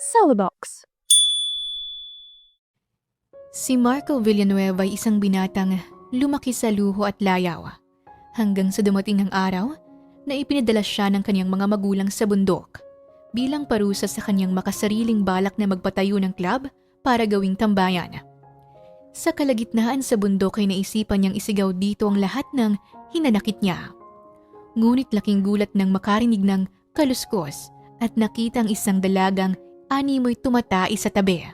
Celebox. Si Marco Villanueva ay isang binatang lumaki sa luho at layaw hanggang sa dumating ang araw na ipinadala siya ng kanyang mga magulang sa bundok bilang parusa sa kanyang makasariling balak na magpatayo ng club para gawing tambayan. Sa kalagitnaan sa bundok ay naisipan niyang isigaw dito ang lahat ng hinanakit niya. Ngunit laking gulat nang makarinig ng kaluskos at nakita ang isang dalagang animoy tumatai sa tabi.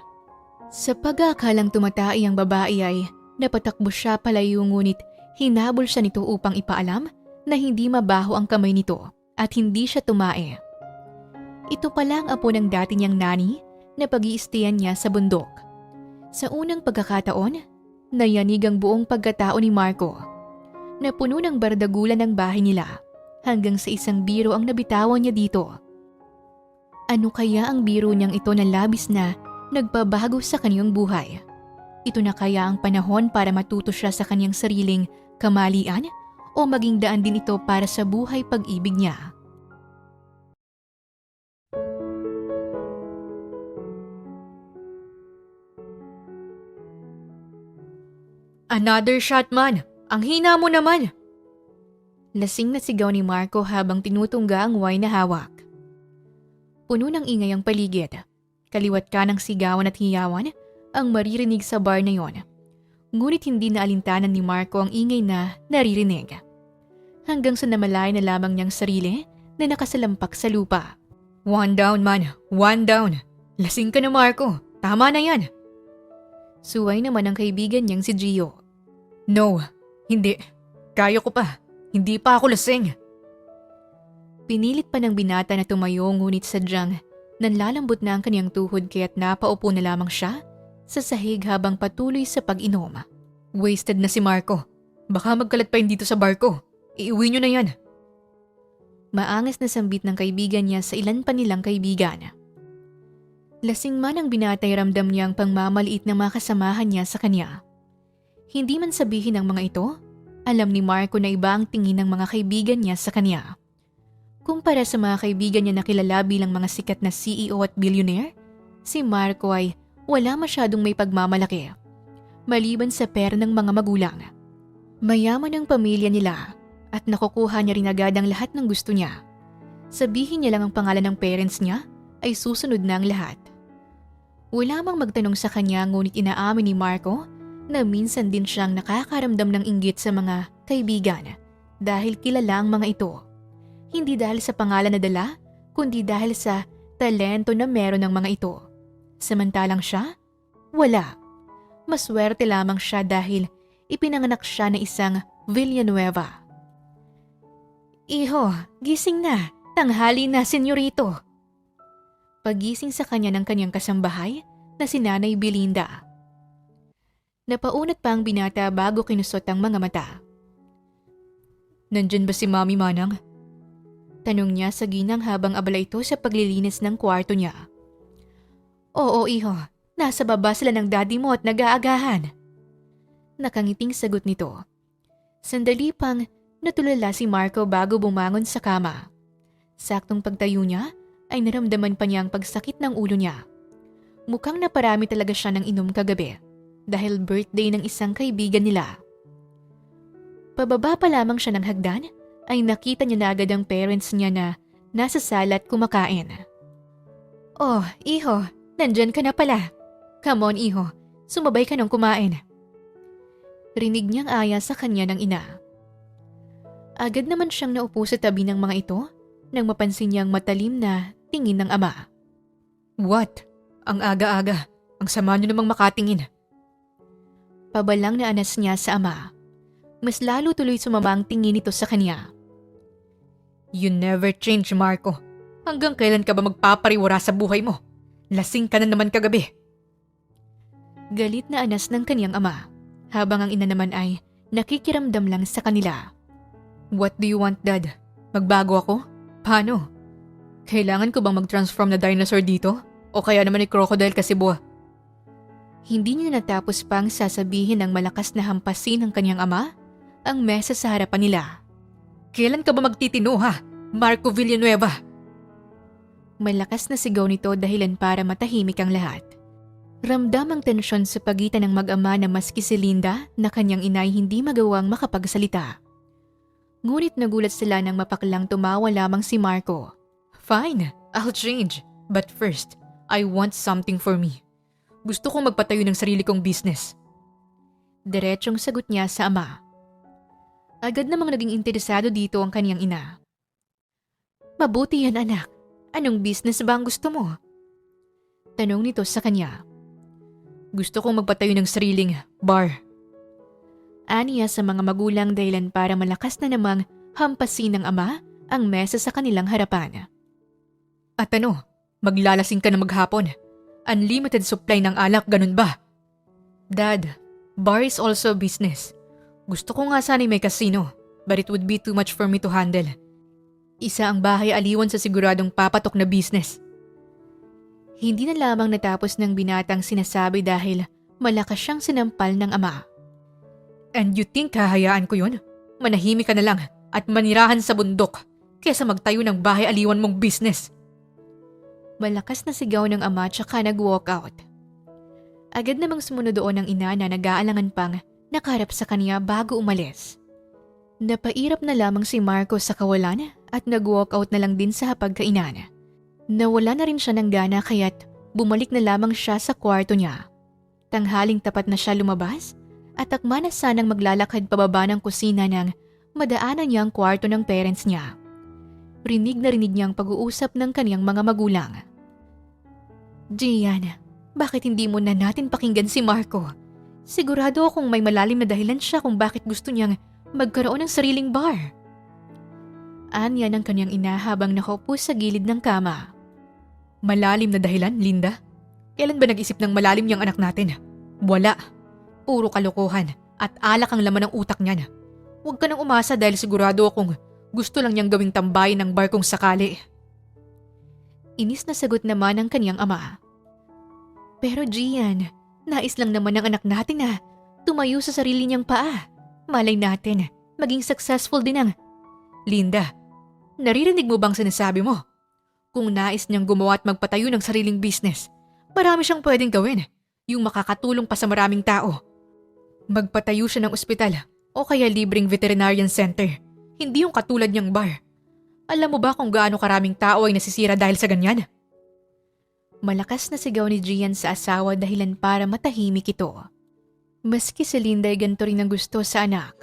Sa pag-aakalang tumatai ang babae ay napatakbo siya palayo ngunit hinabol siya nito upang ipaalam na hindi mabaho ang kamay nito at hindi siya tumae. Ito pala ang apo ng dati niyang nani na pag-iistayan niya sa bundok. Sa unang pagkakataon, nayanig ang buong pagkatao ni Marco na puno ng bardagulan ng bahay nila hanggang sa isang biro ang nabitawan niya dito. Ano kaya ang biro niyang ito na labis na nagbabago sa kanyang buhay? Ito na kaya ang panahon para matuto siya sa kanyang sariling kamalian o maging daan din ito para sa buhay pag-ibig niya? Another shot man! Ang hina mo naman! Lasing na sigaw ni Marco habang tinutungga ang wine na hawak. Puno ng ingay ang paligid. Kaliwat ka ng sigawan at hiyawan ang maririnig sa bar na yon. Ngunit hindi na alintanan ni Marco ang ingay na naririnig. Hanggang sa namalay na lamang niyang sarili na nakasalampak sa lupa. One down man, one down. Lasing ka na Marco, tama na yan. Suway naman ang kaibigan niyang si Gio. No, hindi. Kaya ko pa. Hindi pa ako lasing. Pinilit pa ng binata na tumayo ngunit sadyang nanlalambot na ang kanyang tuhod kaya't napaupo na lamang siya sa sahig habang patuloy sa pag-inom. Wasted na si Marco. Baka magkalat pa yun dito sa barko. Iuwi niyo na yan. Maangas na sambit ng kaibigan niya sa ilan pa nilang kaibigan. Lasing man ang binatay ramdam niya ang pangmamaliit ng mga kasamahan niya sa kanya. Hindi man sabihin ng mga ito, alam ni Marco na iba ang tingin ng mga kaibigan niya sa kanya. Kumpara sa mga kaibigan niya na kilala bilang mga sikat na CEO at billionaire, si Marco ay wala masyadong may pagmamalaki. Maliban sa pera ng mga magulang. Mayaman ang pamilya nila at nakukuha niya rin agad ang lahat ng gusto niya. Sabihin niya lang ang pangalan ng parents niya ay susunod na ang lahat. Wala mang magtanong sa kanya ngunit inaamin ni Marco na minsan din siyang nakakaramdam ng inggit sa mga kaibigan dahil kilala ang mga ito. Hindi dahil sa pangalan na dala, kundi dahil sa talento na meron ng mga ito. Samantalang siya, wala. Maswerte lamang siya dahil ipinanganak siya na isang Villanueva. Iho, gising na. Tanghali na, senyorito. Pagising sa kanya ng kanyang kasambahay na si Nanay Belinda. Napaunat pa ang binata bago kinusot ang mga mata. Nandyan ba si Mami Manang? Tanong niya sa ginang habang abala ito sa paglilinis ng kwarto niya. Oo, iho. Nasa baba sila ng daddy mo at nag-aagahan. Nakangiting sagot nito. Sandali pang natulala si Marco bago bumangon sa kama. Saktong pagtayo niya ay naramdaman pa niya ang pagsakit ng ulo niya. Mukhang naparami talaga siya ng inom kagabi dahil birthday ng isang kaibigan nila. Pababa pa lamang siya ng hagdan ay nakita niya na agad ang parents niya na nasa sala at kumakain. Oh, iho, nandyan ka na pala. Come on, iho, sumabay ka nang kumain. Rinig niyang aya sa kanya ng ina. Agad naman siyang naupo sa tabi ng mga ito nang mapansin niyang matalim na tingin ng ama. What? Ang aga-aga. Ang sama niyo namang makatingin. Pabalang na anas niya sa ama. Mas lalo tuloy sumama ang tingin nito sa kanya. You never change, Marco. Hanggang kailan ka ba magpapariwara sa buhay mo? Lasing ka na naman kagabi. Galit na anas ng kanyang ama, habang ang ina naman ay nakikiramdam lang sa kanila. What do you want, Dad? Magbago ako? Paano? Kailangan ko bang mag-transform na dinosaur dito? O kaya naman ni crocodile kasi buwa? Hindi niya natapos pang sasabihin ng malakas na hampasin ng kanyang ama ang mesa sa harapan nila. Kailan ka ba magtitino ha, Marco Villanueva? Malakas na sigaw nito dahilan para matahimik ang lahat. Ramdam ang tensyon sa pagitan ng mag-ama na maski si Linda na kanyang inay hindi magawang makapagsalita. Ngunit nagulat sila nang mapaklang tumawa lamang si Marco. Fine, I'll change. But first, I want something for me. Gusto kong magpatayo ng sarili kong business. Diretsong sagot niya sa ama. Agad namang naging interesado dito ang kaniyang ina. Mabuti yan anak. Anong business ba ang gusto mo? Tanong nito sa kanya. Gusto kong magpatayo ng sariling bar. Aniya sa mga magulang dahilan para malakas na namang hampasin ng ama ang mesa sa kanilang harapan. At ano, maglalasing ka na maghapon. Unlimited supply ng alak, ganun ba? Dad, bar is also business. Gusto ko nga sana may casino, but it would be too much for me to handle. Isa ang bahay aliwan sa siguradong papatok na business. Hindi na lamang natapos ng binatang sinasabi dahil malakas siyang sinampal ng ama. And you think hahayaan ko yun? Manahimik ka na lang at manirahan sa bundok kesa magtayo ng bahay aliwan mong business. Malakas na sigaw ng ama tsaka nag-walk out. Agad namang sumunod doon ang ina na nag-aalangan pang nakaharap sa kanya bago umalis. Napairap na lamang si Marco sa kawalan at nag-walk out na lang din sa hapagkainan. Nawala na rin siya ng gana kaya't bumalik na lamang siya sa kwarto niya. Tanghaling tapat na siya lumabas at akma na sanang maglalakad pababa ng kusina nang madaanan niya ang kwarto ng parents niya. Rinig na rinig niya ang pag-uusap ng kaniyang mga magulang. Gian, bakit hindi mo na natin pakinggan si Marco? Sigurado akong may malalim na dahilan siya kung bakit gusto niyang magkaroon ng sariling bar. Anya ng kanyang ina habang nakaupo sa gilid ng kama. Malalim na dahilan, Linda? Kailan ba nag-isip ng malalim niyang anak natin? Wala. Puro kalokohan at alak ang laman ng utak niyan. Huwag ka nang umasa dahil sigurado akong gusto lang niyang gawing tambayan ng bar kung sakali. Inis na sagot naman ng kanyang ama. Pero Gian, nais lang naman ng anak natin na tumayo sa sarili niyang paa. Malay natin, maging successful din ang... Linda, naririnig mo bang sinasabi mo? Kung nais niyang gumawa at magpatayo ng sariling business, marami siyang pwedeng gawin. Yung makakatulong pa sa maraming tao. Magpatayo siya ng ospital o kaya libreng veterinarian center. Hindi yung katulad niyang bar. Alam mo ba kung gaano karaming tao ay nasisira dahil sa ganyan? Malakas na sigaw ni Gian sa asawa dahilan para matahimik ito. Maski si Linda ay ganito rin ang gusto sa anak.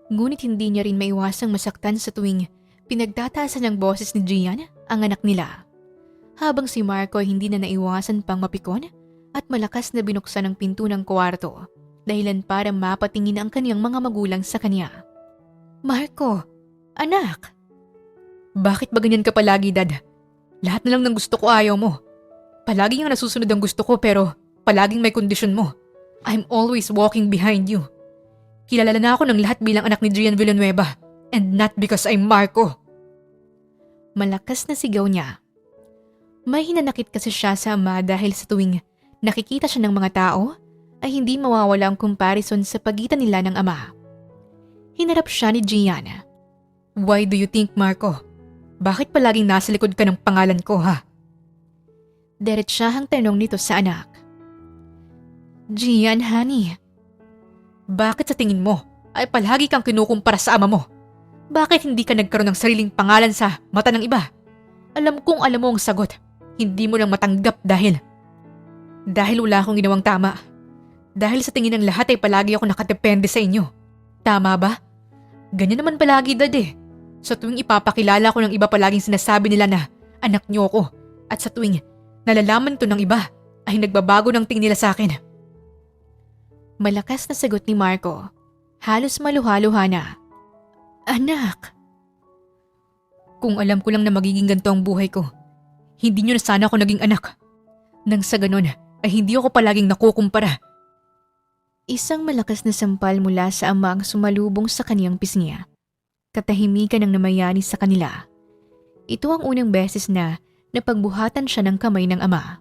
Ngunit hindi niya rin maiwasang masaktan sa tuwing pinagtataasan ng boses ni Gian ang anak nila. Habang si Marco ay hindi na naiwasan pang mapikon at malakas na binuksan ang pinto ng kwarto dahilan para mapatingin ang kaniyang mga magulang sa kanya. Marco, anak! Bakit ba ganyan ka palagi, Dad? Lahat na lang ng gusto ko ayaw mo. Palagi nga nasusunod ang gusto ko pero palaging may kondisyon mo. I'm always walking behind you. Kilala na ako ng lahat bilang anak ni Gian Villanueva and not because I'm Marco. Malakas na sigaw niya. May hinanakit kasi siya sa ama dahil sa tuwing nakikita siya ng mga tao ay hindi mawawala ang comparison sa pagitan nila ng ama. Hinarap siya ni Gian. Why do you think, Marco? Bakit palaging nasa likod ka ng pangalan ko, ha? Diretsahang tanong nito sa anak. Gian, honey. Bakit sa tingin mo ay palagi kang kinukumpara sa ama mo? Bakit hindi ka nagkaroon ng sariling pangalan sa mata ng iba? Alam kong alam mo ang sagot. Hindi mo lang matanggap dahil wala akong ginawang tama. Dahil sa tingin ng lahat ay palagi ako nakadepende sa inyo. Tama ba? Ganyan naman palagi, Dad eh. Sa tuwing ipapakilala ko ng iba palaging sinasabi nila na anak niyo ako. At sa tuwing nalalaman to ng iba ay nagbabago ng tingin nila sa akin. Malakas na sagot ni Marco. Halos maluha-luha na. Anak! Kung alam ko lang na magiging ganito ang buhay ko, hindi niyo na sana ako naging anak. Nang sa ganon ay hindi ako palaging nakukumpara. Isang malakas na sampal mula sa ama ang sumalubong sa kaniyang pisngi. Katahimikan ang namayani sa kanila. Ito ang unang beses na napagbuhatan siya ng kamay ng ama.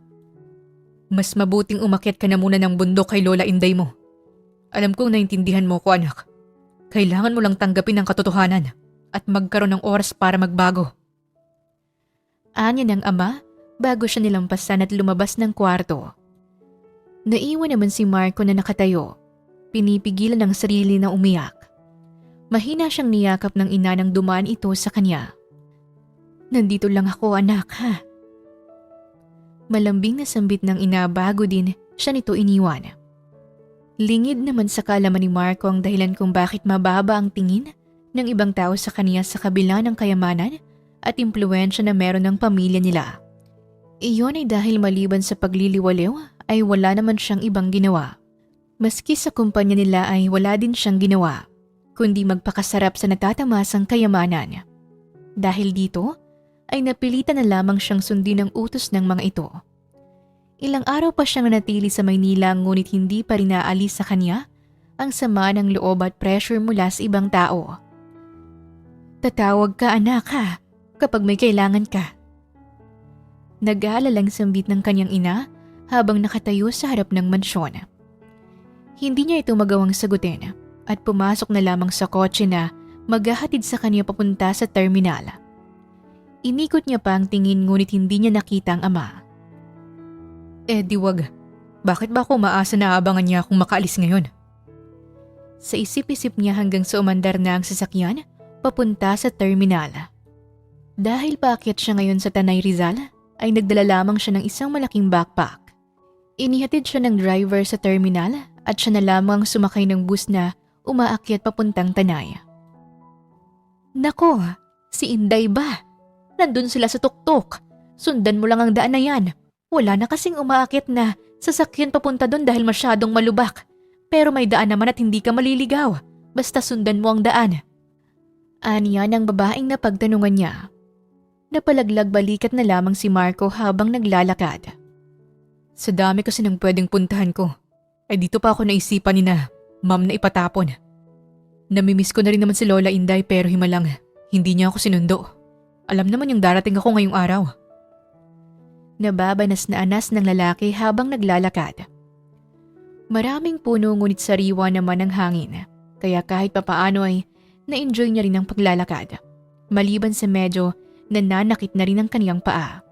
Mas mabuting umakyat ka na muna ng bundok kay Lola Inday mo. Alam kong naintindihan mo ko, anak. Kailangan mo lang tanggapin ang katotohanan at magkaroon ng oras para magbago. Anya ng ama bago siya nilampasan at lumabas ng kwarto. Naiwan naman si Marco na nakatayo, pinipigilan ng sarili na umiyak. Mahina siyang niyakap ng ina nang dumaan ito sa kanya. "Nandito lang ako, anak, ha?" Malambing na sambit ng ina bago din siya nito iniwan. Lingid naman sa kaalaman ni Marco ang dahilan kung bakit mababa ang tingin ng ibang tao sa kanya sa kabila ng kayamanan at impluwensya na meron ng pamilya nila. Iyon ay dahil maliban sa pagliliwaliw ay wala naman siyang ibang ginawa. Maski sa kumpanya nila ay wala din siyang ginawa, kundi magpakasarap sa natatamasang kayamanan. Dahil dito, ay napilitan na lamang siyang sundin ang utos ng mga ito. Ilang araw pa siyang nanatili sa Maynila ngunit hindi pa rin naalis sa kanya ang sama ng loob at pressure mula sa ibang tao. "Tatawag ka, anak, ha, kapag may kailangan ka." Nag-aalalang sambit ng kanyang ina habang nakatayo sa harap ng mansyon. Hindi niya ito magawang sagutin at pumasok na lamang sa kotse na maghahatid sa kanya papunta sa terminal. Inikot niya pa ang tingin ngunit hindi niya nakita ang ama. Wag. Bakit ba ako maasa na abangan niya kung makaalis ngayon?" Sa isip-isip niya hanggang sa umandar na ang sasakyan papunta sa terminal. Dahil paakyat siya ngayon sa Tanay Rizal, ay nagdala lamang siya ng isang malaking backpack. Inihatid siya ng driver sa terminal at siya na lamang sumakay ng bus na umaakyat papuntang Tanay. "Nako, si Inday ba? Nandun sila sa tuktok. Sundan mo lang ang daan na yan. Wala na kasing umaakyat na sasakyan papunta doon dahil masyadong malubak. Pero may daan naman at hindi ka maliligaw. Basta sundan mo ang daan." Aniya ng babaeng napagtanungan niya. Napalaglag balikat na lamang si Marco habang naglalakad. "Sa dami kasi ng pwedeng puntahan ko, ay dito pa ako naisipan ni na ma'am na ipatapon. Namimiss ko na rin naman si Lola Inday pero himalang hindi niya ako sinundo. Alam naman yung darating ako ngayong araw." Nababanas na anas ng lalaki habang naglalakad. Maraming puno ngunit sariwa naman ang hangin, kaya kahit papaano ay na-enjoy niya rin ang paglalakad. Maliban sa medyo nananakit na rin ang kaniyang paa.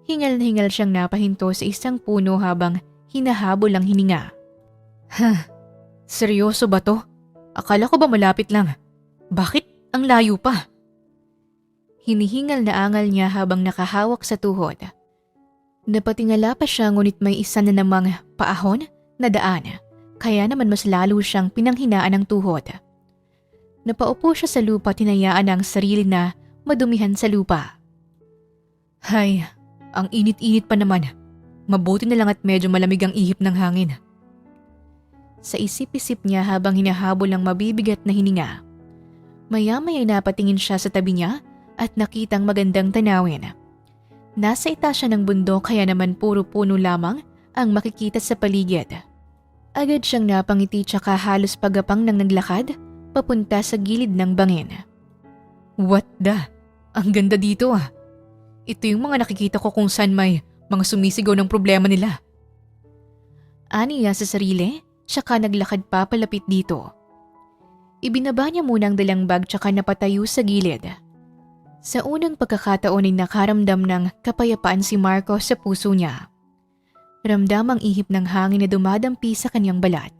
Hingal na hingal siyang napahinto sa isang puno habang hinahabol ang hininga. Seryoso ba to? Akala ko ba malapit lang? Bakit ang layo pa?" Hinihingal na angal niya habang nakahawak sa tuhod. Napatingala pa siya ngunit may isa na namang paahon na daan, kaya naman mas lalo siyang pinanghinaan ng tuhod. Napaupo siya sa lupa at hinayaan ang sarili na madumihan sa lupa. Hay, ang init-init pa naman. Mabuti na lang at medyo malamig ang ihip ng hangin. Sa isip-isip niya habang hinahabol ang mabibigat na hininga. Maya-maya napatingin siya sa tabi niya at nakitang magandang tanawin. Nasa itaas siya ng bundok kaya naman puro puno lamang ang makikita sa paligid. Agad siyang napangiti tsaka halos pagapang nang naglakad papunta sa gilid ng bangin. What the? Ang ganda dito ah. Ito yung mga nakikita ko kung saan may mga sumisigaw ng problema nila. Aniya sa sarili, tsaka naglakad pa palapit dito. Ibinaba niya muna ang dalang bag tsaka napatayo sa gilid. Sa unang pagkakataon ay nakaramdam ng kapayapaan si Marco sa puso niya. Ramdam ang ihip ng hangin na dumadampi sa kanyang balat,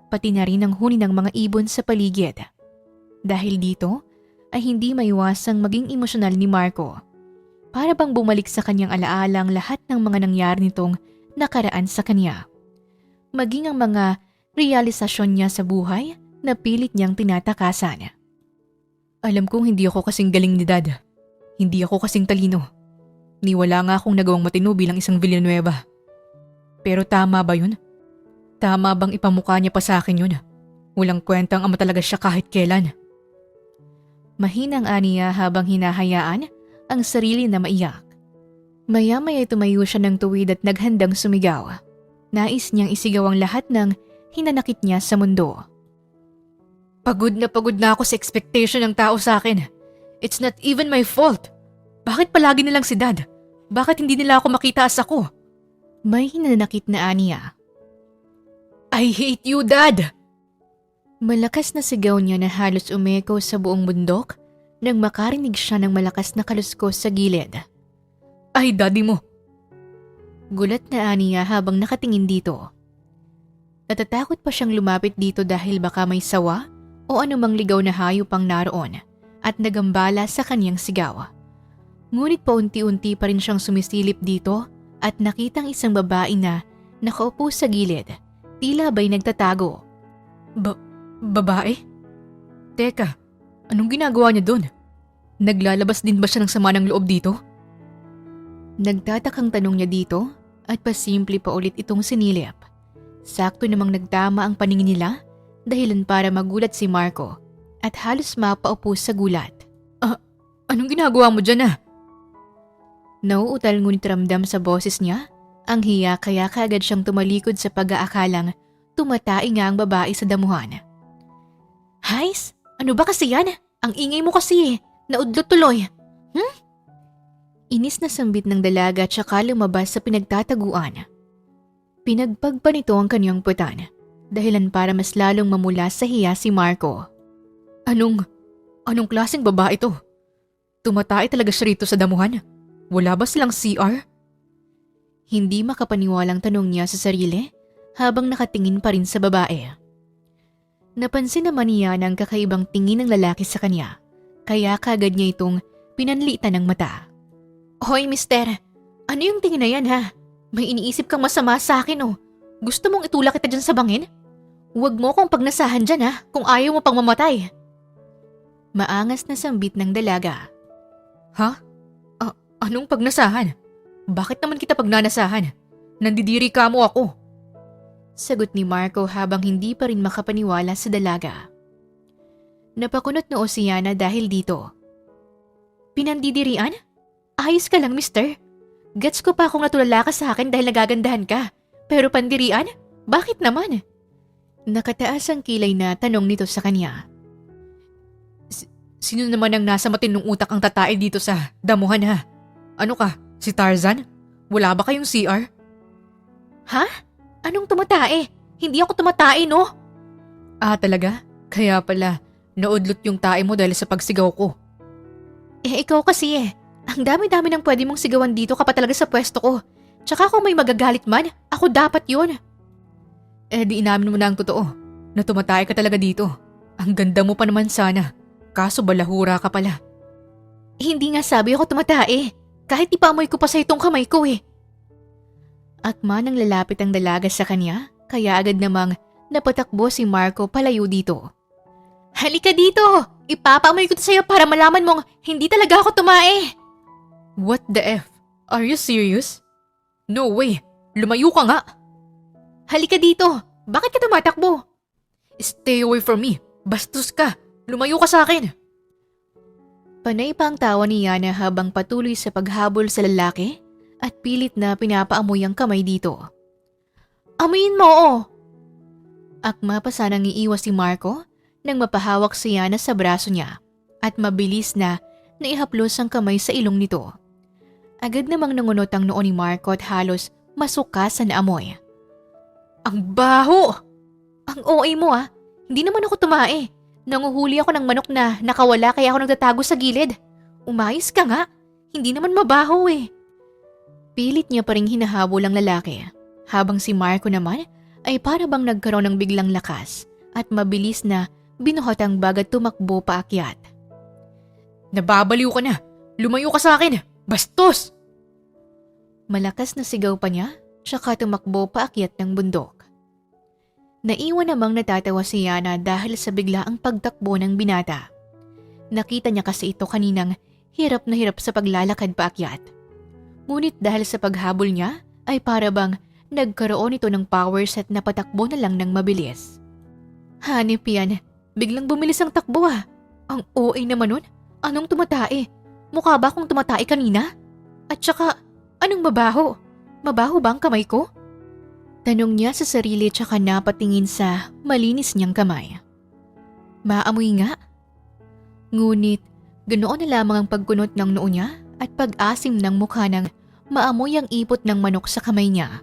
pati na rin ang huni ng mga ibon sa paligid. Dahil dito ay hindi maiwasang maging emosyonal ni Marco. Para bang bumalik sa kanyang alaala ang lahat ng mga nangyari nitong nakaraan sa kanya. Maging ang mga realisasyon niya sa buhay na pilit niyang tinatakasan. Alam kong hindi ako kasing galing ni Dad. Hindi ako kasing talino. Wala nga akong nagawang matino bilang isang Villanueva. Pero tama ba yun? Tama bang ipamukha niya pa sa akin yun? Walang kwentang ama talaga siya kahit kailan. Mahinang aniya habang hinahayaan ang sarili na maiyak. Maya-maya tumayo siya ng tuwid at naghandang sumigaw. Nais niyang isigaw ang lahat ng hinanakit niya sa mundo. Pagod na ako sa expectation ng tao sa akin. It's not even my fault. Bakit palagi nilang si Dad? Bakit hindi nila ako makita as ako? May hinanakit na aniya. I hate you, Dad! Malakas na sigaw niya na halos umeko sa buong bundok nang makarinig siya ng malakas na kaluskos sa gilid. Ay, daddy mo. Gulat na aniya habang nakatingin dito. Natatakot pa siyang lumapit dito dahil baka may sawa o anumang ligaw na hayop ang naroon at nagambala sa kanyang sigaw. Ngunit paunti-unti pa rin siyang sumisilip dito at nakitang isang babae na nakaupo sa gilid, tila ba'y nagtatago. Babae? Teka, anong ginagawa niya doon? Naglalabas din ba siya ng sama ng loob dito? Nagtatakang tanong niya dito at pasimple pa ulit itong sinilip. Sakto namang nagtama ang paningin nila dahilan para magulat si Marco at halos mapaupo sa gulat. Anong ginagawa mo dyan Nauutal ngunit ramdam sa boses niya ang hiya kaya kaagad siyang tumalikod sa pag-aakalang tumatai nga ang babae sa damuhan. Hais, ano ba kasi yan? Ang ingay mo kasi naudlot tuloy. Inis na sambit ng dalaga at saka lumabas sa pinagtataguan. Pinagpagpa nito ang kanyang putan, dahilan para mas lalong mamula sa hiya si Marco. Anong klaseng babae to? Tumatay talaga siya rito sa damuhan? Wala ba silang CR? Hindi makapaniwalang tanong niya sa sarili habang nakatingin pa rin sa babae. Napansin naman niya ng kakaibang tingin ng lalaki sa kanya, kaya kagad niya itong pinanlitan ng mata. Hoy mister, ano yung tingin na yan May iniisip kang masama sa akin Gusto mong itulak kita dyan sa bangin? Huwag mo kong pagnasahan dyan kung ayaw mo pang mamatay. Maangas na sambit ng dalaga. Anong pagnasahan? Bakit naman kita pagnanasahan? Nandidiri ka mo ako. Sagot ni Marco habang hindi pa rin makapaniwala sa dalaga. Napakunot noo si Yana dahil dito. Pinandidirian? Ayos ka lang mister. Gets ko pa kung natulala ka sa akin dahil nagagandahan ka. Pero pandirian? Bakit naman? Nakataas ang kilay na tanong nito sa kanya. Sino naman ang nasa matinong utak ang tatae dito sa damuhan Ano ka? Si Tarzan? Wala ba kayong CR? Anong tumatae? Hindi ako tumatae talaga? Kaya pala, naudlot yung tae mo dahil sa pagsigaw ko. Ikaw kasi Ang dami-dami ng pwede mong sigawan dito ka pa talaga sa pwesto ko. Tsaka kung may magagalit man, ako dapat yun. Di inamin mo na ang totoo, na tumatay ka talaga dito. Ang ganda mo pa naman sana, kaso balahura ka pala. Hindi nga sabi ako tumatay, kahit ipamoy ko pa sa itong kamay ko Akma nang lalapit ang dalaga sa kanya, kaya agad namang napatakbo si Marco palayo dito. Halika dito! Ipapamoy ko sa'yo para malaman mong hindi talaga ako tumae! What the F? Are you serious? No way! Lumayo ka nga! Halika dito! Bakit ka tumatakbo? Stay away from me! Bastos ka! Lumayo ka sa akin! Panay pa ang tawa ni Yana habang patuloy sa paghabol sa lalaki at pilit na pinapaamoy ang kamay dito. Amuyin mo Akma pa sanang iiwas si Marco nang mapahawak si Yana sa braso niya at mabilis na naihaplos ang kamay sa ilong nito. Agad namang nangunot ang noo ni Marco at halos masukasan na amoy. Ang baho! Ang OA mo Hindi naman ako tumae. Nanguhuli ako ng manok na nakawala kaya ako nagtatago sa gilid. Umayos ka nga. Hindi naman mabaho Pilit niya pa ring hinahabol ang lalaki. Habang si Marco naman ay para bang nagkaroon ng biglang lakas at mabilis na binuhat ang bag at tumakbo paakyat. Nababaliw ka na! Lumayo ka sa akin! Bastos! Malakas na sigaw pa niya, tsaka tumakbo paakyat ng bundok. Naiwan namang natatawa si Yana dahil sa biglaang pagtakbo ng binata. Nakita niya kasi ito kaninang hirap na hirap sa paglalakad paakyat. Ngunit dahil sa paghabol niya ay para bang nagkaroon ito ng powers at napatakbo na lang ng mabilis. Hanip yan, biglang bumilis ang takbo Ang OA naman nun, anong tumatae? Mukha ba akong tumatae kanina? At saka, anong mabaho? Mabaho ba ang kamay ko? Tanong niya sa sarili tsaka napatingin sa malinis niyang kamay. Maamoy nga. Ngunit, ganoon na lamang ang pagkunot ng noo niya at pag-asim ng mukha ng maamoy ang ipot ng manok sa kamay niya.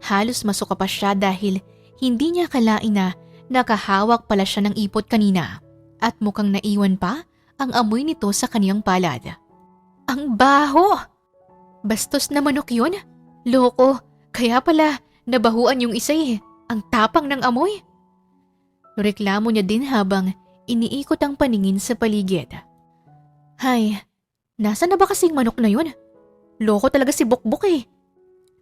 Halos masuka pa siya dahil hindi niya akalain na nakahawak pala siya ng ipot kanina at mukhang naiwan pa ang amoy nito sa kaniyang palad. Ang baho! Bastos na manok yun? Loko, kaya pala nabahuan yung isa eh. Ang tapang ng amoy. Reklamo niya din habang iniikot ang paningin sa paligid. Hay, nasa na ba kasing manok na yun? Loko talaga si Bokbok eh.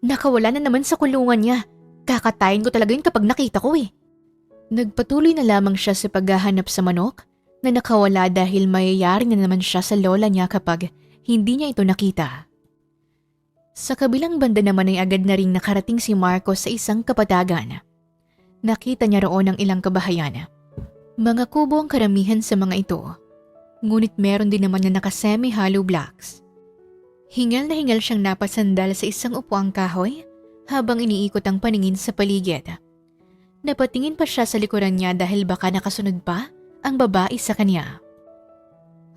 Nakawala na naman sa kulungan niya. Kakatayin ko talaga yun kapag nakita ko eh. Nagpatuloy na lamang siya sa paghahanap sa manok na nakawala dahil mayayari na naman siya sa lola niya kapag hindi niya ito nakita. Sa kabilang banda naman ay agad na ring nakarating si Marco sa isang kapatagan. Nakita niya roon ang ilang kabahayan. Mga kubo ang karamihan sa mga ito. Ngunit meron din naman na naka-semi-hollow blocks. Hingal na hingal siyang napasandal sa isang upuang kahoy habang iniikot ang paningin sa paligid. Napatingin pa siya sa likuran niya dahil baka nakasunod pa ang babae sa kanya.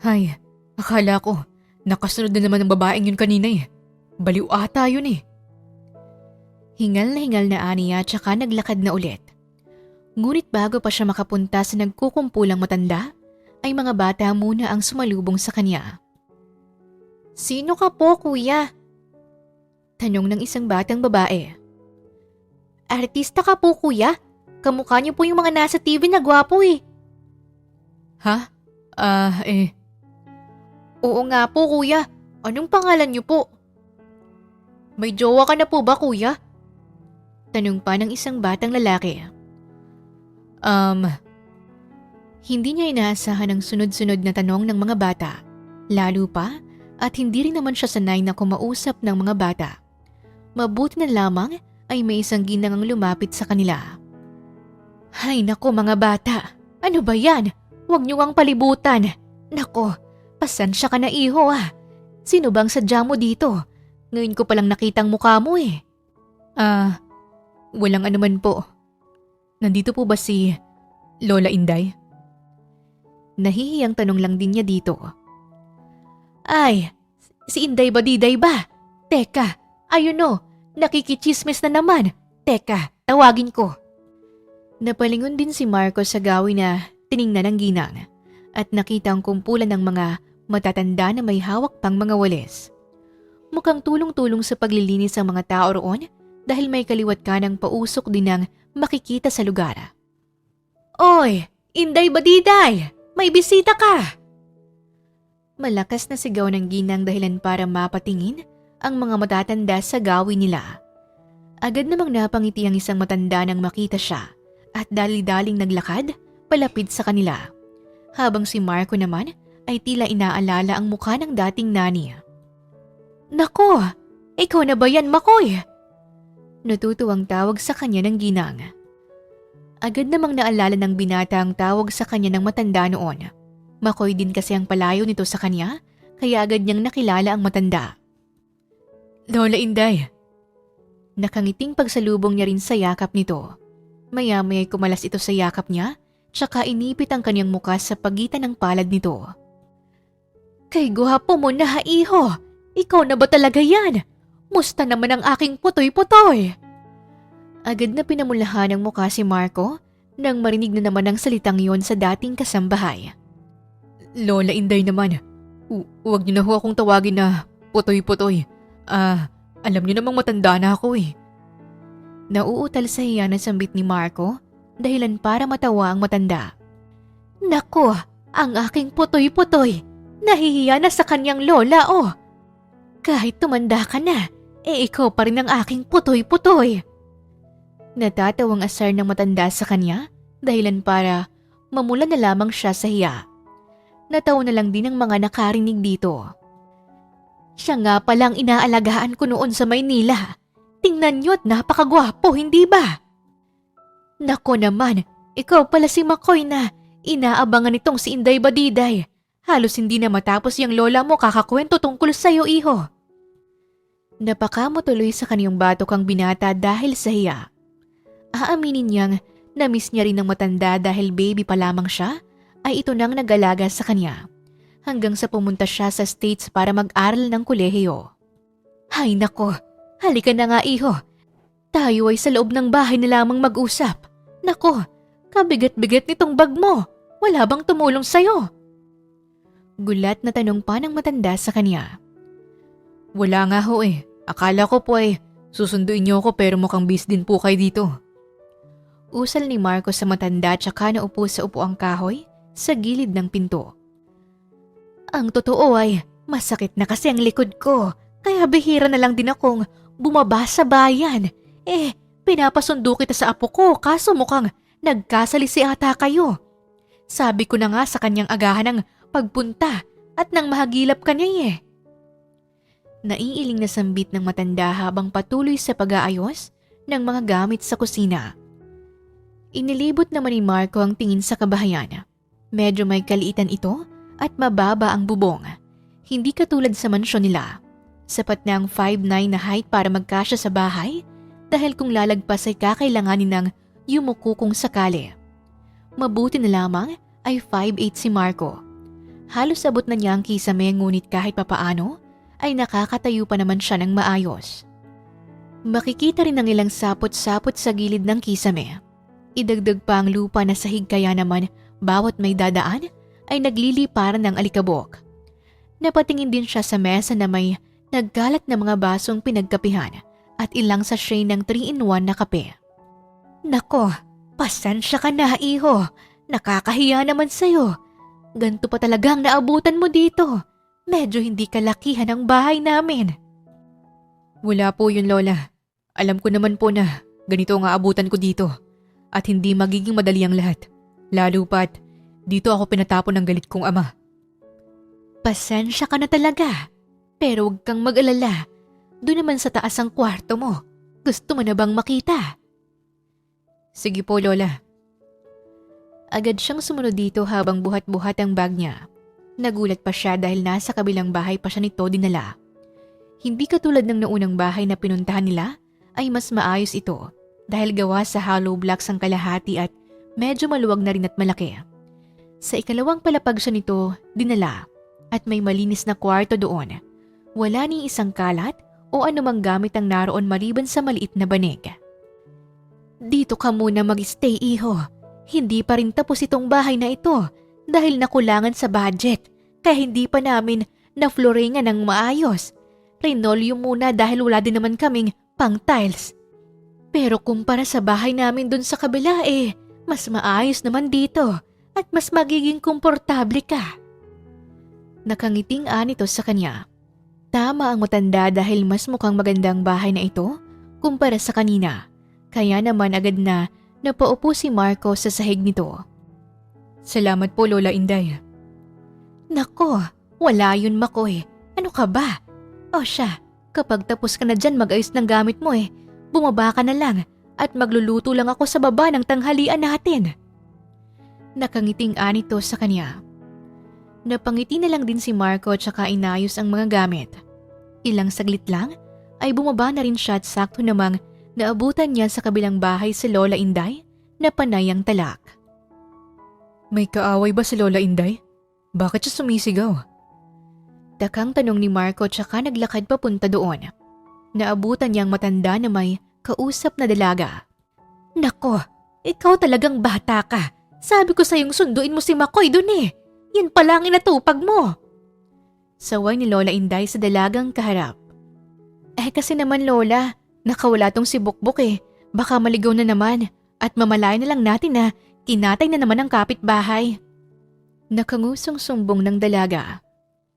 Hay, akala ko nakasunod na naman ang babaeng yun kanina eh. Baliw ata yun eh. Hingal na aniya tsaka naglakad na ulit. Ngunit bago pa siya makapunta sa nagkukumpulang matanda, ay mga bata muna ang sumalubong sa kanya. Sino ka po, kuya? Tanong ng isang batang babae. Artista ka po, kuya? Kamukha niyo po yung mga nasa TV na gwapo eh. Ha? Oo nga po, kuya. Anong pangalan niyo po? May jowa ka na po ba, kuya? Tanong pa ng isang batang lalaki. Hindi niya inaasahan ang sunod-sunod na tanong ng mga bata. Lalo pa at hindi rin naman siya sanay na kumausap ng mga bata. Mabuti na lamang ay may isang ginangang lumapit sa kanila. Hay nako mga bata, ano ba yan? Huwag niyo ang palibutan. Nako, pasensya ka na iho ah. Sino bang sadya mo dito? Ngayon ko palang nakitang mukha mo eh. Walang anuman po. Nandito po ba si Lola Inday? Nahihiyang tanong lang din niya dito. Ay, si Inday ba Diday ba? Teka, ayun o, nakikichismis na naman. Teka, tawagin ko. Napalingon din si Marco sa gawin na tiningnan ng ginang at nakita ang kumpulan ng mga matatanda na may hawak pang mga walis. Mukhang tulong-tulong sa paglilinis ang mga tao roon dahil may kaliwat kanang pausok din ng makikita sa lugar. Oy, Inday Badiday! May bisita ka! Malakas na sigaw ng ginang dahilan para mapatingin ang mga matatanda sa gawin nila. Agad namang napangiti ang isang matanda nang makita siya at dali-daling naglakad palapit sa kanila. Habang si Marco naman ay tila inaalala ang mukha ng dating nani. Nako, ikaw na ba yan, Makoy? Natutuwang tawag sa kanya ng ginang. Agad namang naalala ng binata ang tawag sa kanya ng matanda noon. Makoy din kasi ang palayo nito sa kanya, kaya agad niyang nakilala ang matanda. Lola Inday. Nakangiting pagsalubong niya rin sa yakap nito. Maya-maya'y kumalas ito sa yakap niya, tsaka inipit ang kanyang muka sa pagitan ng palad nito. Kay gwapo mo na ha, iho! Ikaw na ba talaga yan? Musta naman ang aking putoy-putoy? Agad na pinamulahan ng mukha si Marco nang marinig na naman ang salitang yon sa dating kasambahay. Lola Inday naman, huwag niyo na ho akong tawagin na putoy-putoy. Alam niyo namang matanda na ako eh. Nauutal sa hiya na sambit ni Marco dahilan para matawa ang matanda. Nako, ang aking putoy-putoy, nahihiya na sa kanyang lola oh. Kahit tumanda ka na, ikaw pa rin ang aking putoy-putoy. Natatawang asar ng matanda sa kanya dahilan para mamula na lamang siya sa hiya. Natawa na lang din ang mga nakarinig dito. Siya nga palang inaalagaan ko noon sa Maynila. Tingnan niyo't napakagwapo, hindi ba? Nako naman, ikaw pala si Makoy na inaabangan nitong si Inday Badiday. Halos hindi na matapos yung lola mo kakakwento tungkol sa'yo, iho. Napakamo tuloy sa kaniyang batok ang binata dahil sa hiya. Aaminin niyang na-miss niya rin ng matanda dahil baby pa lamang siya, ay ito nang nag-alaga sa kanya. Hanggang sa pumunta siya sa States para mag-aral ng kolehiyo. Hay nako, halika na nga iho. Tayo ay sa loob ng bahay na lamang mag-usap. Nako, kabigat-bigat nitong bag mo. Wala bang tumulong sa'yo? Gulat na tanong pa ng matanda sa kanya. Wala nga ho eh. Akala ko po ay susunduin niyo ako pero mukhang bis din po kayo dito. Usal ni Marco sa matanda tsaka naupo sa upuang kahoy sa gilid ng pinto. Ang totoo ay masakit na kasi ang likod ko kaya bihira na lang din akong bumaba sa bayan. Pinapasundo kita sa apo ko kaso mukhang nagkasalisi ata kayo. Sabi ko na nga sa kanyang agahan ng pagpunta at nang mahagilap ka niya eh. Naiiling na sambit ng matanda habang patuloy sa pag-aayos ng mga gamit sa kusina. Inilibot naman ni Marco ang tingin sa kabahayan. Medyo may kaliitan ito at mababa ang bubong. Hindi katulad sa mansyon nila. Sapat na ang 5'9" na height para magkasya sa bahay dahil kung lalagpas ay kakailanganin ng yumuko kung sakali. Mabuti na lamang ay 5'8" si Marco. Halos abot na niya ang kisame ngunit kahit papaano ay nakakatayo pa naman siya ng maayos. Makikita rin ang ilang sapot-sapot sa gilid ng kisame. Idagdag pa ang lupa na sahig kaya naman bawat may dadaan ay nagliliparan ng alikabok. Napatingin din siya sa mesa na may nagkalat na mga basong pinagkapihan at ilang sachet ng 3-in-1 na kape. Nako, pasensya ka na iho. Nakakahiya naman sa'yo. Ganto pa talagang naabutan mo dito. Medyo hindi kalakihan ang bahay namin. Wala po yun, Lola. Alam ko naman po na ganito ang aabutan ko dito. At hindi magiging madali ang lahat. Lalo pat, dito ako pinatapon ng galit kong ama. Pasensya ka na talaga. Pero huwag kang mag-alala. Doon naman sa taas ang kwarto mo. Gusto mo na bang makita? Sige po, Lola. Agad siyang sumunod dito habang buhat-buhat ang bag niya. Nagulat pa siya dahil nasa kabilang bahay pa siya nito dinala. Hindi katulad ng naunang bahay na pinuntahan nila, ay mas maayos ito. Dahil gawa sa hollow blocks ang kalahati at medyo maluwag na rin at malaki. Sa ikalawang palapag siya nito, dinala at may malinis na kwarto doon. Wala ni isang kalat o anumang gamit ang naroon maliban sa maliit na banig. Dito ka muna mag-stay, iho. Hindi pa rin tapos itong bahay na ito dahil nakulangan sa budget kaya hindi pa namin na-flooringan ng maayos. Linoleum muna dahil wala din naman kaming pang-tiles. Pero kumpara sa bahay namin dun sa kabila mas maayos naman dito at mas magiging komportable ka. Nakangiting anito sa kanya. Tama ang matanda dahil mas mukhang magandang bahay na ito kumpara sa kanina. Kaya naman agad na napaupo si Marco sa sahig nito. Salamat po, Lola Inday. Nako, wala yun, Makoy. Ano ka ba? O siya, kapag tapos ka na dyan mag-ayos ng gamit mo bumaba ka na lang at magluluto lang ako sa baba ng tanghalian natin. Nakangiting anito sa kanya. Napangiti na lang din si Marco at saka inayos ang mga gamit. Ilang saglit lang ay bumaba na rin siya at sakto namang naabutan niya sa kabilang bahay si Lola Inday na panay ang talak. May kaaway ba si Lola Inday? Bakit siya sumisigaw? Takang tanong ni Marco at saka naglakad papunta doon. Naabutan niyang matanda na may kausap na dalaga. Nako, ikaw talagang bata ka. Sabi ko sa'yong sunduin mo si Makoy dun Yan pala ang inatupag mo. Saway ni Lola Inday sa dalagang kaharap. Kasi naman Lola, nakawala tong si Bukbuk Baka maligaw na naman at mamalayan na lang natin na kinatay na naman ang kapitbahay. Nakangusong sumbong ng dalaga.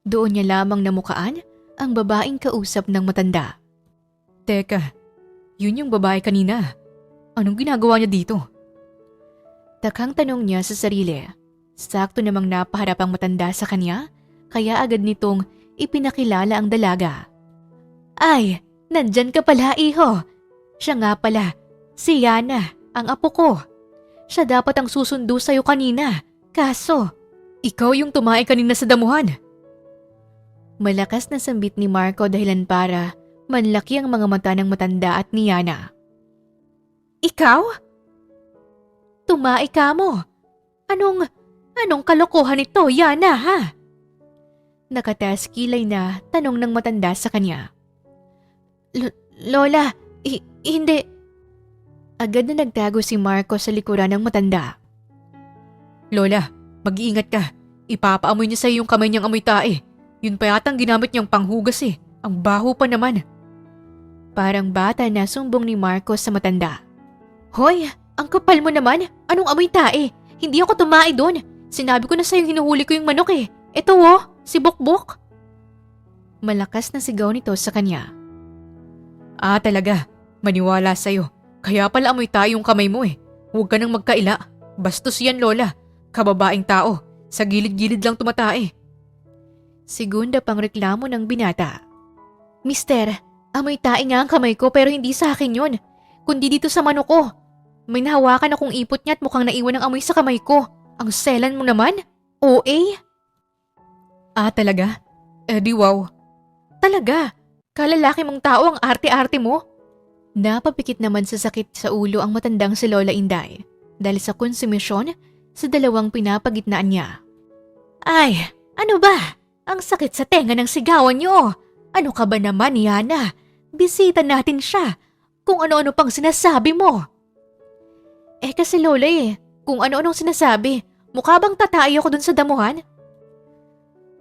Doon niya lamang namukaan ang babaeng kausap ng matanda. Teka, yun yung babae kanina. Anong ginagawa niya dito? Takang tanong niya sa sarili. Sakto namang napaharap ang matanda sa kanya, kaya agad nitong ipinakilala ang dalaga. Ay, nandyan ka pala, iho. Siya nga pala, si Yana, ang apo ko. Siya dapat ang susundo sa'yo kanina. Kaso, ikaw yung tumae kanina sa damuhan. Malakas na sambit ni Marco dahilan para manlaki ang mga mata ng matanda at ni Yana. Ikaw? Tumae ka mo. Anong kalokohan ito, Yana, ha? Nakataas kilay na tanong ng matanda sa kanya. Lola, hindi. Agad na nagtago si Marco sa likuran ng matanda. Lola, mag-iingat ka. Ipapaamoy niya sa iyo yung kamay niyang amoy tae. Yun pa yatang ginamit niyang panghugas Ang baho pa naman. Parang bata na sumbong ni Marco sa matanda. Hoy, ang kapal mo naman. Anong amoy tae? Hindi ako tumae doon. Sinabi ko na sa'yo hinuhuli ko yung manok eh. Ito si Bokbok. Malakas na sigaw nito sa kanya. Talaga. Maniwala sa'yo. Kaya pala amoy tae yung kamay mo eh. Huwag ka nang magkaila. Bastos yan, Lola. Kababaeng tao. Sa gilid-gilid lang tumatae. Segunda pang reklamo ng binata. Mister, amoy tae nga ang kamay ko pero hindi sa akin yun. Kundi dito sa manok ko. May nahawakan akong ipot niya at mukhang naiwan ng amoy sa kamay ko. Ang selan mo naman? OA? Talaga? Di wow. Talaga? Kalalaki mong tao ang arte-arte mo? Napapikit naman sa sakit sa ulo ang matandang si Lola Inday dahil sa konsumisyon sa dalawang pinapagitnaan niya. Ay, ano ba? Ang sakit sa tenga ng sigawan niyo. Ano ka ba naman, Yana? Bisita natin siya. Kung ano-ano pang sinasabi mo. Kasi Lola kung ano-anong sinasabi, mukha bang tatay ako dun sa damuhan?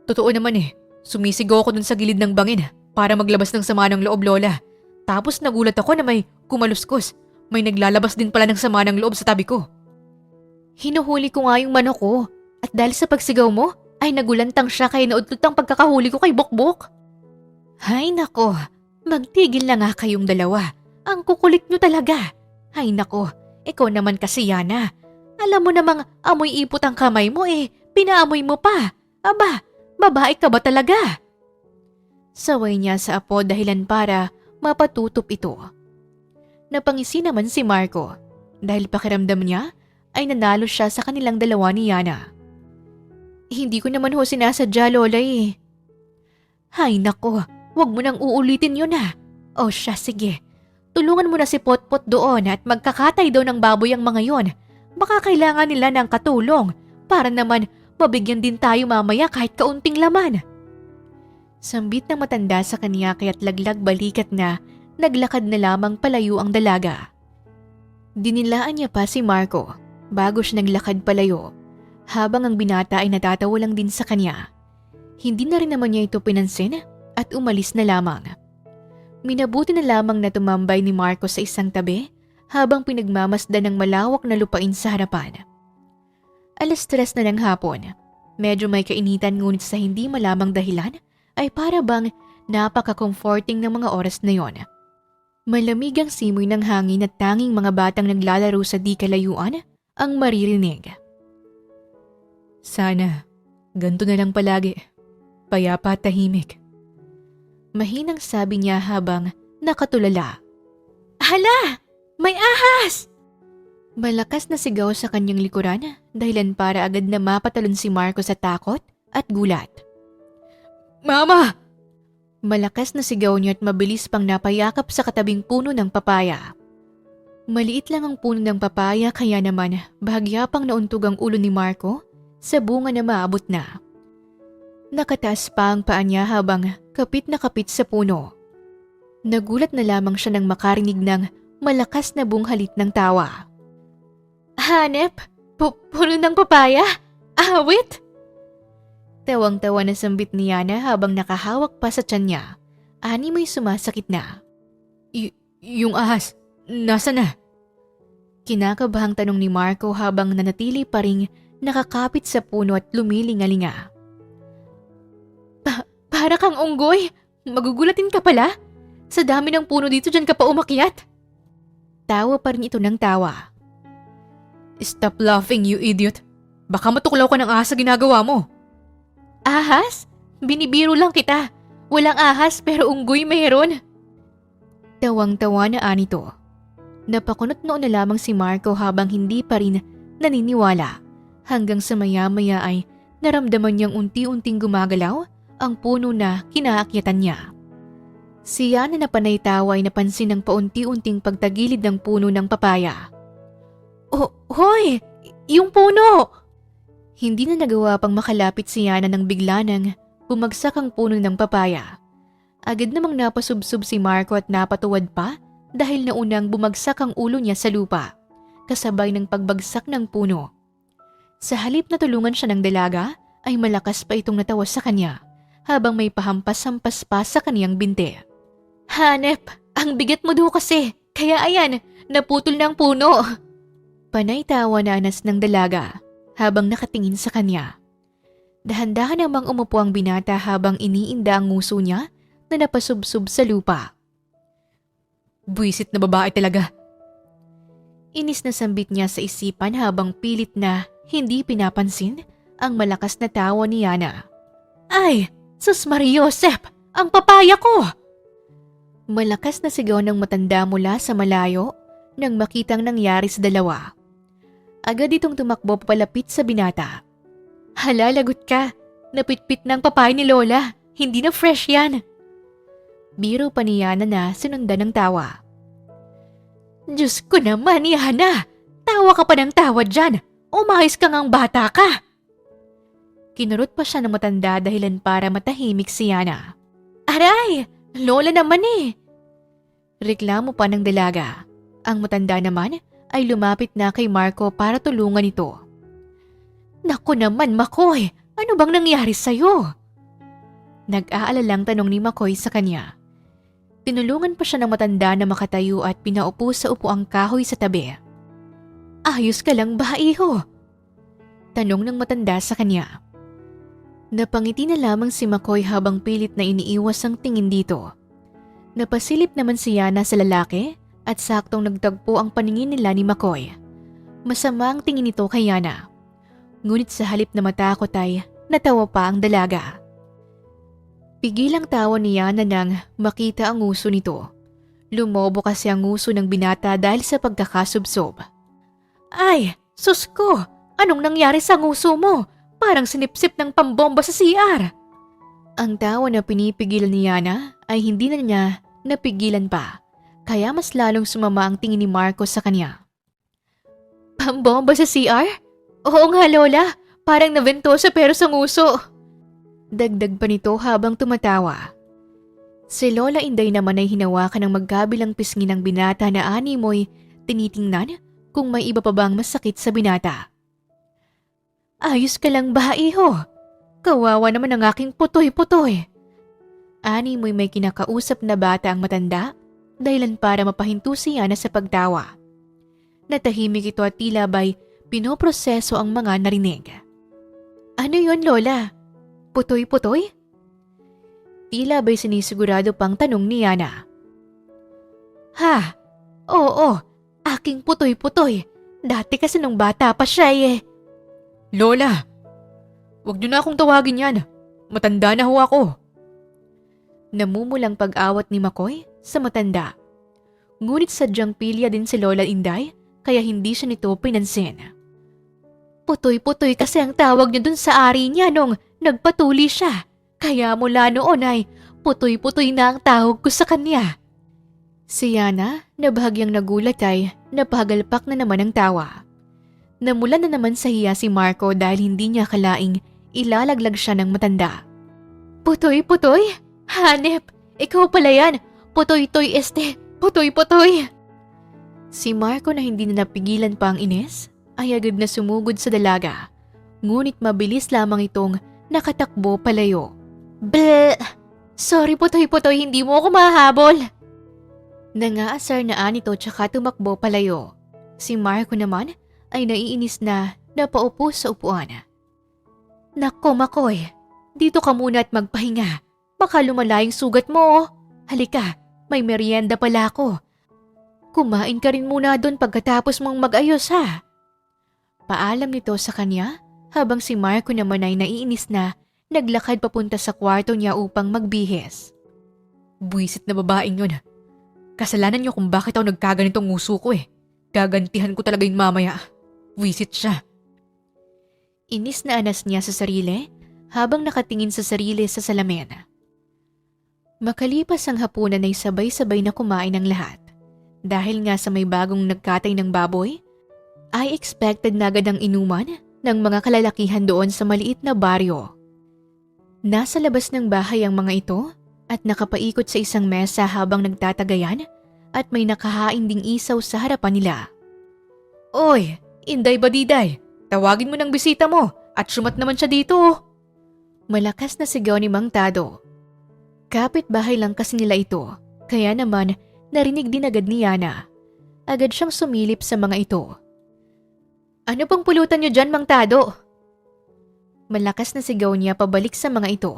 Totoo naman sumisigaw ako dun sa gilid ng bangin para maglabas ng sama ng loob, Lola. Tapos nagulat ako na may kumaluskos. May naglalabas din pala ng sama ng loob sa tabi ko. Hinuhuli ko nga yung manok ko at dahil sa pagsigaw mo ay nagulantang siya kaya naudlot ang pagkakahuli ko kay Bokbok. Hay nako, magtigil na nga kayong dalawa. Ang kukulit nyo talaga. Hay nako, ikaw naman kasi Yana. Alam mo namang amoy ipot ang kamay mo pinaamoy mo pa. Aba, babae ka ba talaga? Saway niya sa apo dahilan para mapatutop ito. Napangisi naman si Marco dahil pakiramdam niya ay nanalo siya sa kanilang dalawa ni Yana. Hindi ko naman sinasadya, Lola Hay nako, wag mo nang uulitin yun O siya, sige. Tulungan mo na si Potpot doon at magkakatay daw ng baboy ang mga yon. Baka kailangan nila ng katulong para naman mabigyan din tayo mamaya kahit kaunting laman. Sambit ng matanda sa kanya kaya't laglag balikat na naglakad na lamang palayo ang dalaga. Dinilaan niya pa si Marco bago siya naglakad palayo habang ang binata ay natatawa lang din sa kanya. Hindi na rin naman niya ito pinansin at umalis na lamang. Minabuti na lamang na tumambay ni Marco sa isang tabi habang pinagmamasdan ng malawak na lupain sa harapan. 3:00 na ng hapon. Medyo may kainitan ngunit sa hindi malamang dahilan ay para bang napaka-comforting ng mga oras na yon. Malamig ang simoy ng hangin at tanging mga batang naglalaro sa di kalayuan ang maririnig. Sana, ganito na lang palagi. Payapa at tahimik. Mahinang sabi niya habang nakatulala. Hala! May ahas! Malakas na sigaw sa kanyang likuran dahilan para agad na mapatalon si Marco sa takot at gulat. Mama! Malakas na sigaw niya at mabilis pang napayakap sa katabing puno ng papaya. Maliit lang ang puno ng papaya kaya naman bahagya pang nauntog ang ulo ni Marco sa bunga na maabot na. Nakataas pa ang paa niya habang kapit na kapit sa puno. Nagulat na lamang siya nang makarinig ng malakas na bunghalit ng tawa. Hanep? Puno ng papaya? Awit? Tawang-tawa na sambit ni Yana habang nakahawak pa sa tiyan niya. Ani may sumasakit na. Yung ahas, nasa na? Kinakabahang tanong ni Marco habang nanatili pa ring nakakapit sa puno at lumilingalinga. Para kang unggoy? Magugulatin ka pala? Sa dami ng puno dito dyan ka pa umakyat? Tawa pa rin ito ng tawa. Stop laughing, you idiot. Baka matuklaw ka ng ahas sa ginagawa mo. Ahas? Binibiro lang kita. Walang ahas pero unggoy mayroon. Tawang-tawa na anito. Napakunot noon na lamang si Marco habang hindi pa rin naniniwala. Hanggang sa maya-maya ay naramdaman niyang unti-unting gumagalaw ang puno na kinaakyatan niya. Si Yana na panay tawa ay napansin ng paunti-unting pagtagilid ng puno ng papaya. Oh, hoy! Yung puno! Hindi na nagawa pang makalapit si Yana nang bigla nang bumagsak ang puno ng papaya. Agad namang napasubsob si Marco at napatuwad pa dahil naunang bumagsak ang ulo niya sa lupa, kasabay ng pagbagsak ng puno. Sa halip na tulungan siya ng dalaga, ay malakas pa itong natawa sa kanya habang may pahampas-hampas pa sa kaniyang binti. Hanep, ang bigat mo daw kasi, kaya ayan, naputol na ang puno. Panay tawa na anas ng dalaga habang nakatingin sa kanya. Dahan-dahan namang umupo ang binata habang iniinda ang nguso niya na napasubsob sa lupa. Buwisit na babae talaga. Inis na sambit niya sa isipan habang pilit na hindi pinapansin ang malakas na tawa ni Yana. Ay, sus Mariosep, ang papaya ko! Malakas na sigaw ng matanda mula sa malayo nang makitang nangyari sa dalawa. Agad itong tumakbo papalapit sa binata. Hala, lagot ka. Napitpit ng papaya ni Lola. Hindi na fresh yan. Biro pa ni Yana na sinundan ng tawa. Diyos ko naman, Yana! Tawa ka pa ng tawa dyan! Umayos ka ngang bata ka! Kinurot pa siya ng matanda dahilan para matahimik si Yana. Aray! Lola naman eh! Reklamo pa ng dalaga. Ang matanda naman ay lumapit na kay Marco para tulungan ito. Naku naman, Makoy! Ano bang nangyari sa'yo? Nag-aalalang tanong ni Makoy sa kanya. Tinulungan pa siya ng matanda na makatayo at pinaupo sa upuang kahoy sa tabi. Ayos ka lang ba, iho? Tanong ng matanda sa kanya. Napangiti na lamang si Makoy habang pilit na iniiwas ang tingin dito. Napasilip naman si Yana sa lalaki at saktong nagtagpo ang paningin nila ni Makoy. Masama ang tingin nito kay Yana. Ngunit sa halip na matakot ay natawa pa ang dalaga. Pigil ang tawa ni Yana nang makita ang nguso nito. Lumobo kasi ang nguso ng binata dahil sa pagkakasubsob. Ay, sus ko! Anong nangyari sa nguso mo? Parang sinipsip ng pambomba sa CR. Ang tawa na pinipigilan ni Yana ay hindi na niya napigilan pa. Kaya mas lalong sumama ang tingin ni Marco sa kanya. Pambomba sa CR? Oo nga, Lola. Parang naventosa pero sa nguso. Dagdag pa nito habang tumatawa. Si Lola Inday naman ay hinawakan ng magkabilang pisngi ng binata na animoy tinitingnan kung may iba pa bang masakit sa binata. Ayos ka lang ba, iho? Kawawa naman ang aking putoy-putoy. Animoy may kinakausap na bata ang matanda dahilan para mapahinto siya na sa pagtawa. Natahimik ito at tila ba'y pinoproseso ang mga narinig. Ano yon, Lola? Putoy-putoy? Tila ba'y sinisigurado pang tanong ni Yana. Ha? Oo, aking putoy-putoy. Dati kasi nung bata pa siya eh. Lola, wag niyo na akong tawagin yan. Matanda na ho ako. Namumulang pag-awat ni Makoy sa matanda. Ngunit sadyang pilya din si Lola Inday kaya hindi siya nito pinansin. Putoy-putoy kasi ang tawag niya dun sa ari niya nung nagpatuli siya. Kaya mula noon ay putoy-putoy na ang tawag ko sa kanya. Si Yana na bahagyang nagulat ay napagalpak na naman ang tawa. Namulan na naman sa hiya si Marco dahil hindi niya akalaing ilalaglag siya ng matanda. Putoy-putoy? Hanep, ikaw pala yan. Putoy-toy putoy-putoy. Si Marco na hindi na napigilan pa ang inis ay agad na sumugod sa dalaga. Ngunit mabilis lamang itong nakatakbo palayo. Bleh! Sorry putoy-putoy, hindi mo ako mahabol. Nangaasar na anito tsaka tumakbo palayo. Si Marco naman ay naiinis na napaupo sa upuan. Nako Makoy, dito ka muna at magpahinga. Baka lumala yung sugat mo. Halika, may merienda pala ako. Kumain ka rin muna doon pagkatapos mong mag-ayos ha. Paalam nito sa kanya habang si Marco naman ay naiinis na naglakad papunta sa kwarto niya upang magbihis. Buwisit na babaeng yun. Kasalanan niyo kung bakit ako nagkaganitong nguso ko eh. Gagantihan ko talaga yung mamaya. Buwisit siya. Inis na anas niya sa sarili habang nakatingin sa sarili sa salamin. Makalipas ang hapunan ay sabay-sabay na kumain ang lahat. Dahil nga sa may bagong nagkatay ng baboy, ay expected na agad ang inuman ng mga kalalakihan doon sa maliit na baryo. Nasa labas ng bahay ang mga ito at nakapaikot sa isang mesa habang nagtatagayan at may nakahain ding isaw sa harapan nila. Oy, Inday Badiday, tawagin mo ng bisita mo at sumat naman siya dito. Malakas na sigaw ni Mang Tado. Kapit-bahay lang kasi nila ito, kaya naman narinig din agad ni Yana. Agad siyang sumilip sa mga ito. Ano pang pulutan niyo dyan, Mang Tado? Malakas na sigaw niya pabalik sa mga ito.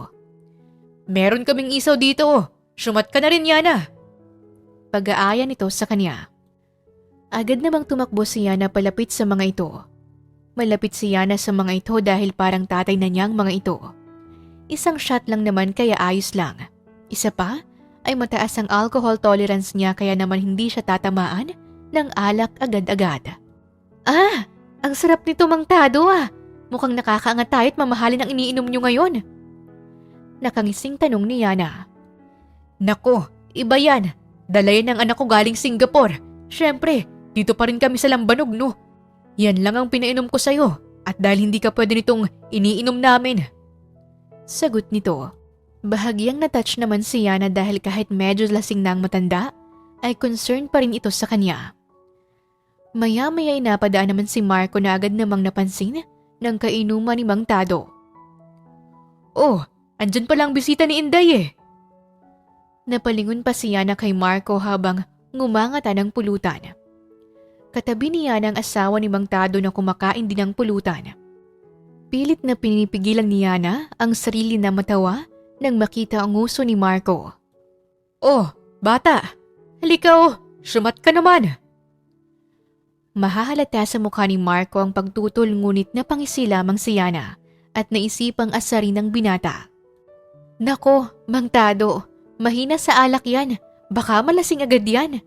Meron kaming isaw dito. Syumat ka na rin, Yana. Pag-aaya nito sa kanya. Agad namang tumakbo si Yana palapit sa mga ito. Malapit si Yana sa mga ito dahil parang tatay na niyang mga ito. Isang shot lang naman kaya ayos lang. Isa pa ay mataas ang alcohol tolerance niya kaya naman hindi siya tatamaan ng alak agad-agad. Ah! Ang sarap nito, Mang Tado ah! Mukhang nakakaangat tayo at mamahalin ang iniinom niyo ngayon. Nakangising tanong ni Yana. Nako, iba yan. Dala yan ng anak ko galing Singapore. Syempre, dito pa rin kami sa Lambanog, no? Yan lang ang pinainom ko sa'yo at dahil hindi ka pwede nitong iniinom namin. Sagot nito. Bahagyang natouch naman si Yana dahil kahit medyo lasing na ang matanda, ay concern pa rin ito sa kanya. Maya-maya ay napadaan naman si Marco na agad namang napansin ng kainuman ni Mang Tado. Oh, andyan pala ang bisita ni Inday eh. Napalingon pa si Yana kay Marco habang ngumangata ng pulutan. Katabi ni Yana ang asawa ni Mang Tado na kumakain din ng pulutan. Pilit na pinipigilan ni Yana ang sarili na matawa nang makita ang uso ni Marco. Oh, bata! Halika oh! Syumat ka naman! Mahahalata sa mukha ni Marco ang pagtutol ngunit napangisi lamang si Yana at naisipang asarin ng binata. Nako, Mang Tado, mahina sa alak yan. Baka malasing agad yan.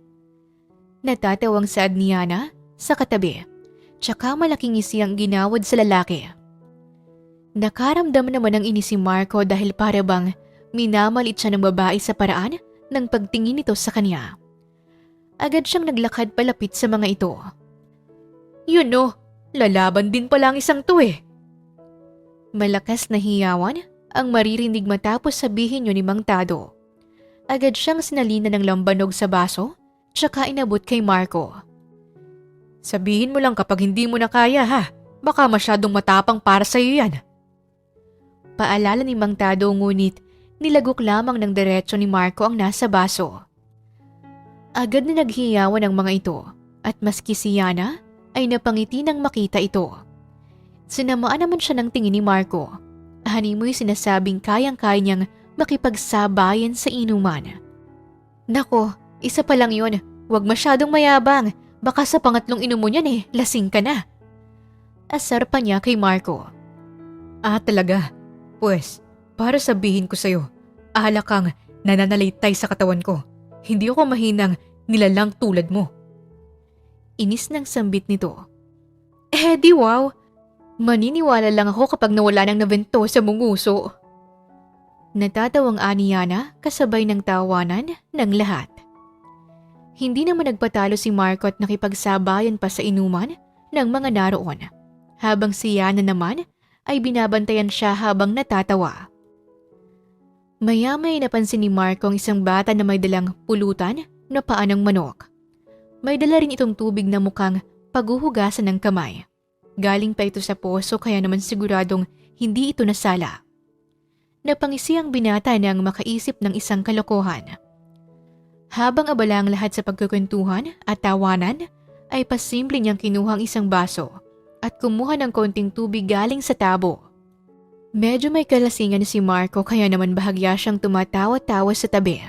Natatawang saad ni Yana sa katabi, tsaka malaking ngisi ang ginawad sa lalaki. Nakaramdam naman ng inis si Marco dahil para bang minamalit siya ng babae sa paraan ng pagtingin nito sa kanya. Agad siyang naglakad palapit sa mga ito. Yun no, lalaban din pala ang isang to eh. Malakas na hiyawan ang maririnig matapos sabihin yun ni Mang Tado. Agad siyang sinalina ng lambanog sa baso, tsaka inabot kay Marco. Sabihin mo lang kapag hindi mo na kaya ha, baka masyadong matapang para sa'yo yan. Paalala ni Mang Tado ngunit nilagok lamang ng diretso ni Marco ang nasa baso. Agad na naghiyawan ang mga ito at maski si Yana ay napangiti nang makita ito. Sinamaan naman siya ng tingin ni Marco. Hanimoy sinasabing kayang-kaya niyang makipagsabayan sa inuman. Nako, isa pa lang yun. Huwag masyadong mayabang. Baka sa pangatlong inom mo niyan eh, lasing ka na. Asar pa niya kay Marco. Ah, talaga? Pues, para sabihin ko sa'yo, alak kang nananalaytay sa katawan ko. Hindi ako mahinang nilalang tulad mo. Inis ng sambit nito. Eh di wow, maniniwala lang ako kapag nawala ng nabento sa munguso. Natatawang ani Yana kasabay ng tawanan ng lahat. Hindi naman nagpatalo si Marco at nakipagsabayan pa sa inuman ng mga naroon, habang si Yana naman ay binabantayan siya habang natatawa. Maya-maya napansin ni Marco ang isang bata na may dalang pulutan na paa ng manok. May dala rin itong tubig na mukhang paghuhugasan ng kamay. Galing pa ito sa poso kaya naman siguradong hindi ito nasala. Napangisi ang binata nang makaisip ng isang kalokohan. Habang abala ang lahat sa pagkukwentuhan at tawanan, ay pasimple niyang kinuha ang isang baso at kumuha ng konting tubig galing sa tabo. Medyo may kalasingan si Marco kaya naman bahagya siyang tumatawa-tawa sa tabi.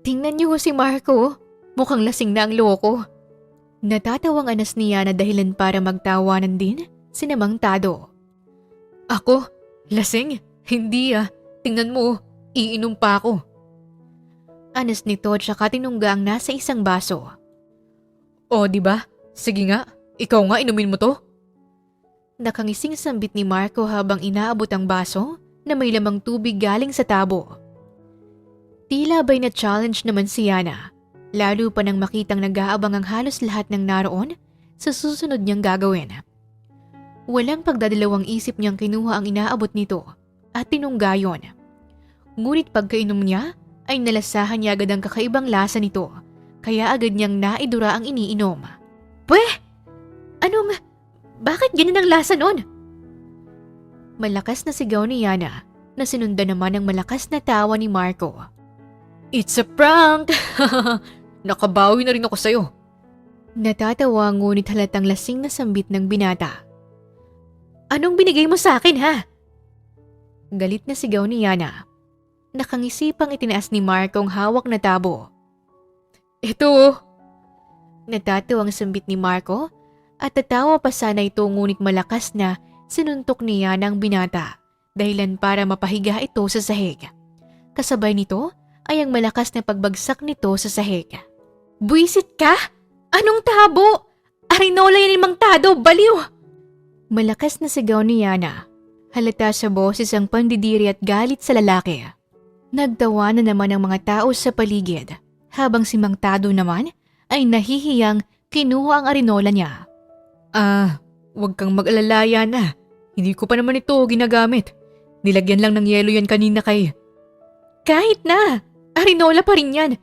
Tingnan niyo si Marco, mukhang lasing na ang loko. Natatawang anas niya na dahilan para magtawanan din si Mang Tado. Ako? Lasing? Hindi ah, tingnan mo, iinom pa ako. Anas nito tsaka tinungga ang nasa isang baso. O diba? Sige nga, ikaw nga inumin mo to. Nakangising sambit ni Marco habang inaabot ang baso na may lamang tubig galing sa tabo. Tila ba'y na-challenge naman si Yana, lalo pa nang makitang nag-aabang ang halos lahat ng naroon sa susunod niyang gagawin. Walang pagdadalawang isip niyang kinuha ang inaabot nito at tinungga yon. Ngunit pagkainom niya ay nalasahan niya agad ang kakaibang lasa nito, kaya agad niyang naidura ang iniinom. Bakit ganyan ang lasa nun? Malakas na sigaw ni Yana na sinundan naman ng malakas na tawa ni Marco. It's a prank! Nakabawi na rin ako sa'yo. Natatawa ngunit halatang lasing na sambit ng binata. Anong binigay mo sa akin ha? Galit na sigaw ni Yana. Nakangisipang itinaas ni Marco ang hawak na tabo. Ito! Natatawang sambit ni Marco at tatawa pa sana ito ngunit malakas na sinuntok ni Yana ang binata dahilan para mapahiga ito sa sahig. Kasabay nito ay ang malakas na pagbagsak nito sa sahig. Buwisit ka? Anong tabo? Arinola yan yung tado, baliw! Malakas na sigaw ni Yana. Halata sa boses ang pandidiri at galit sa lalaki. Nagtawa na naman ang mga tao sa paligid habang si Mang Tado naman ay nahihiyang kinuha ang arinola niya. Huwag kang mag-alala Yana. Hindi ko pa naman ito ginagamit. Nilagyan lang ng yelo yan kanina kay... Kahit na! Arinola pa rin yan.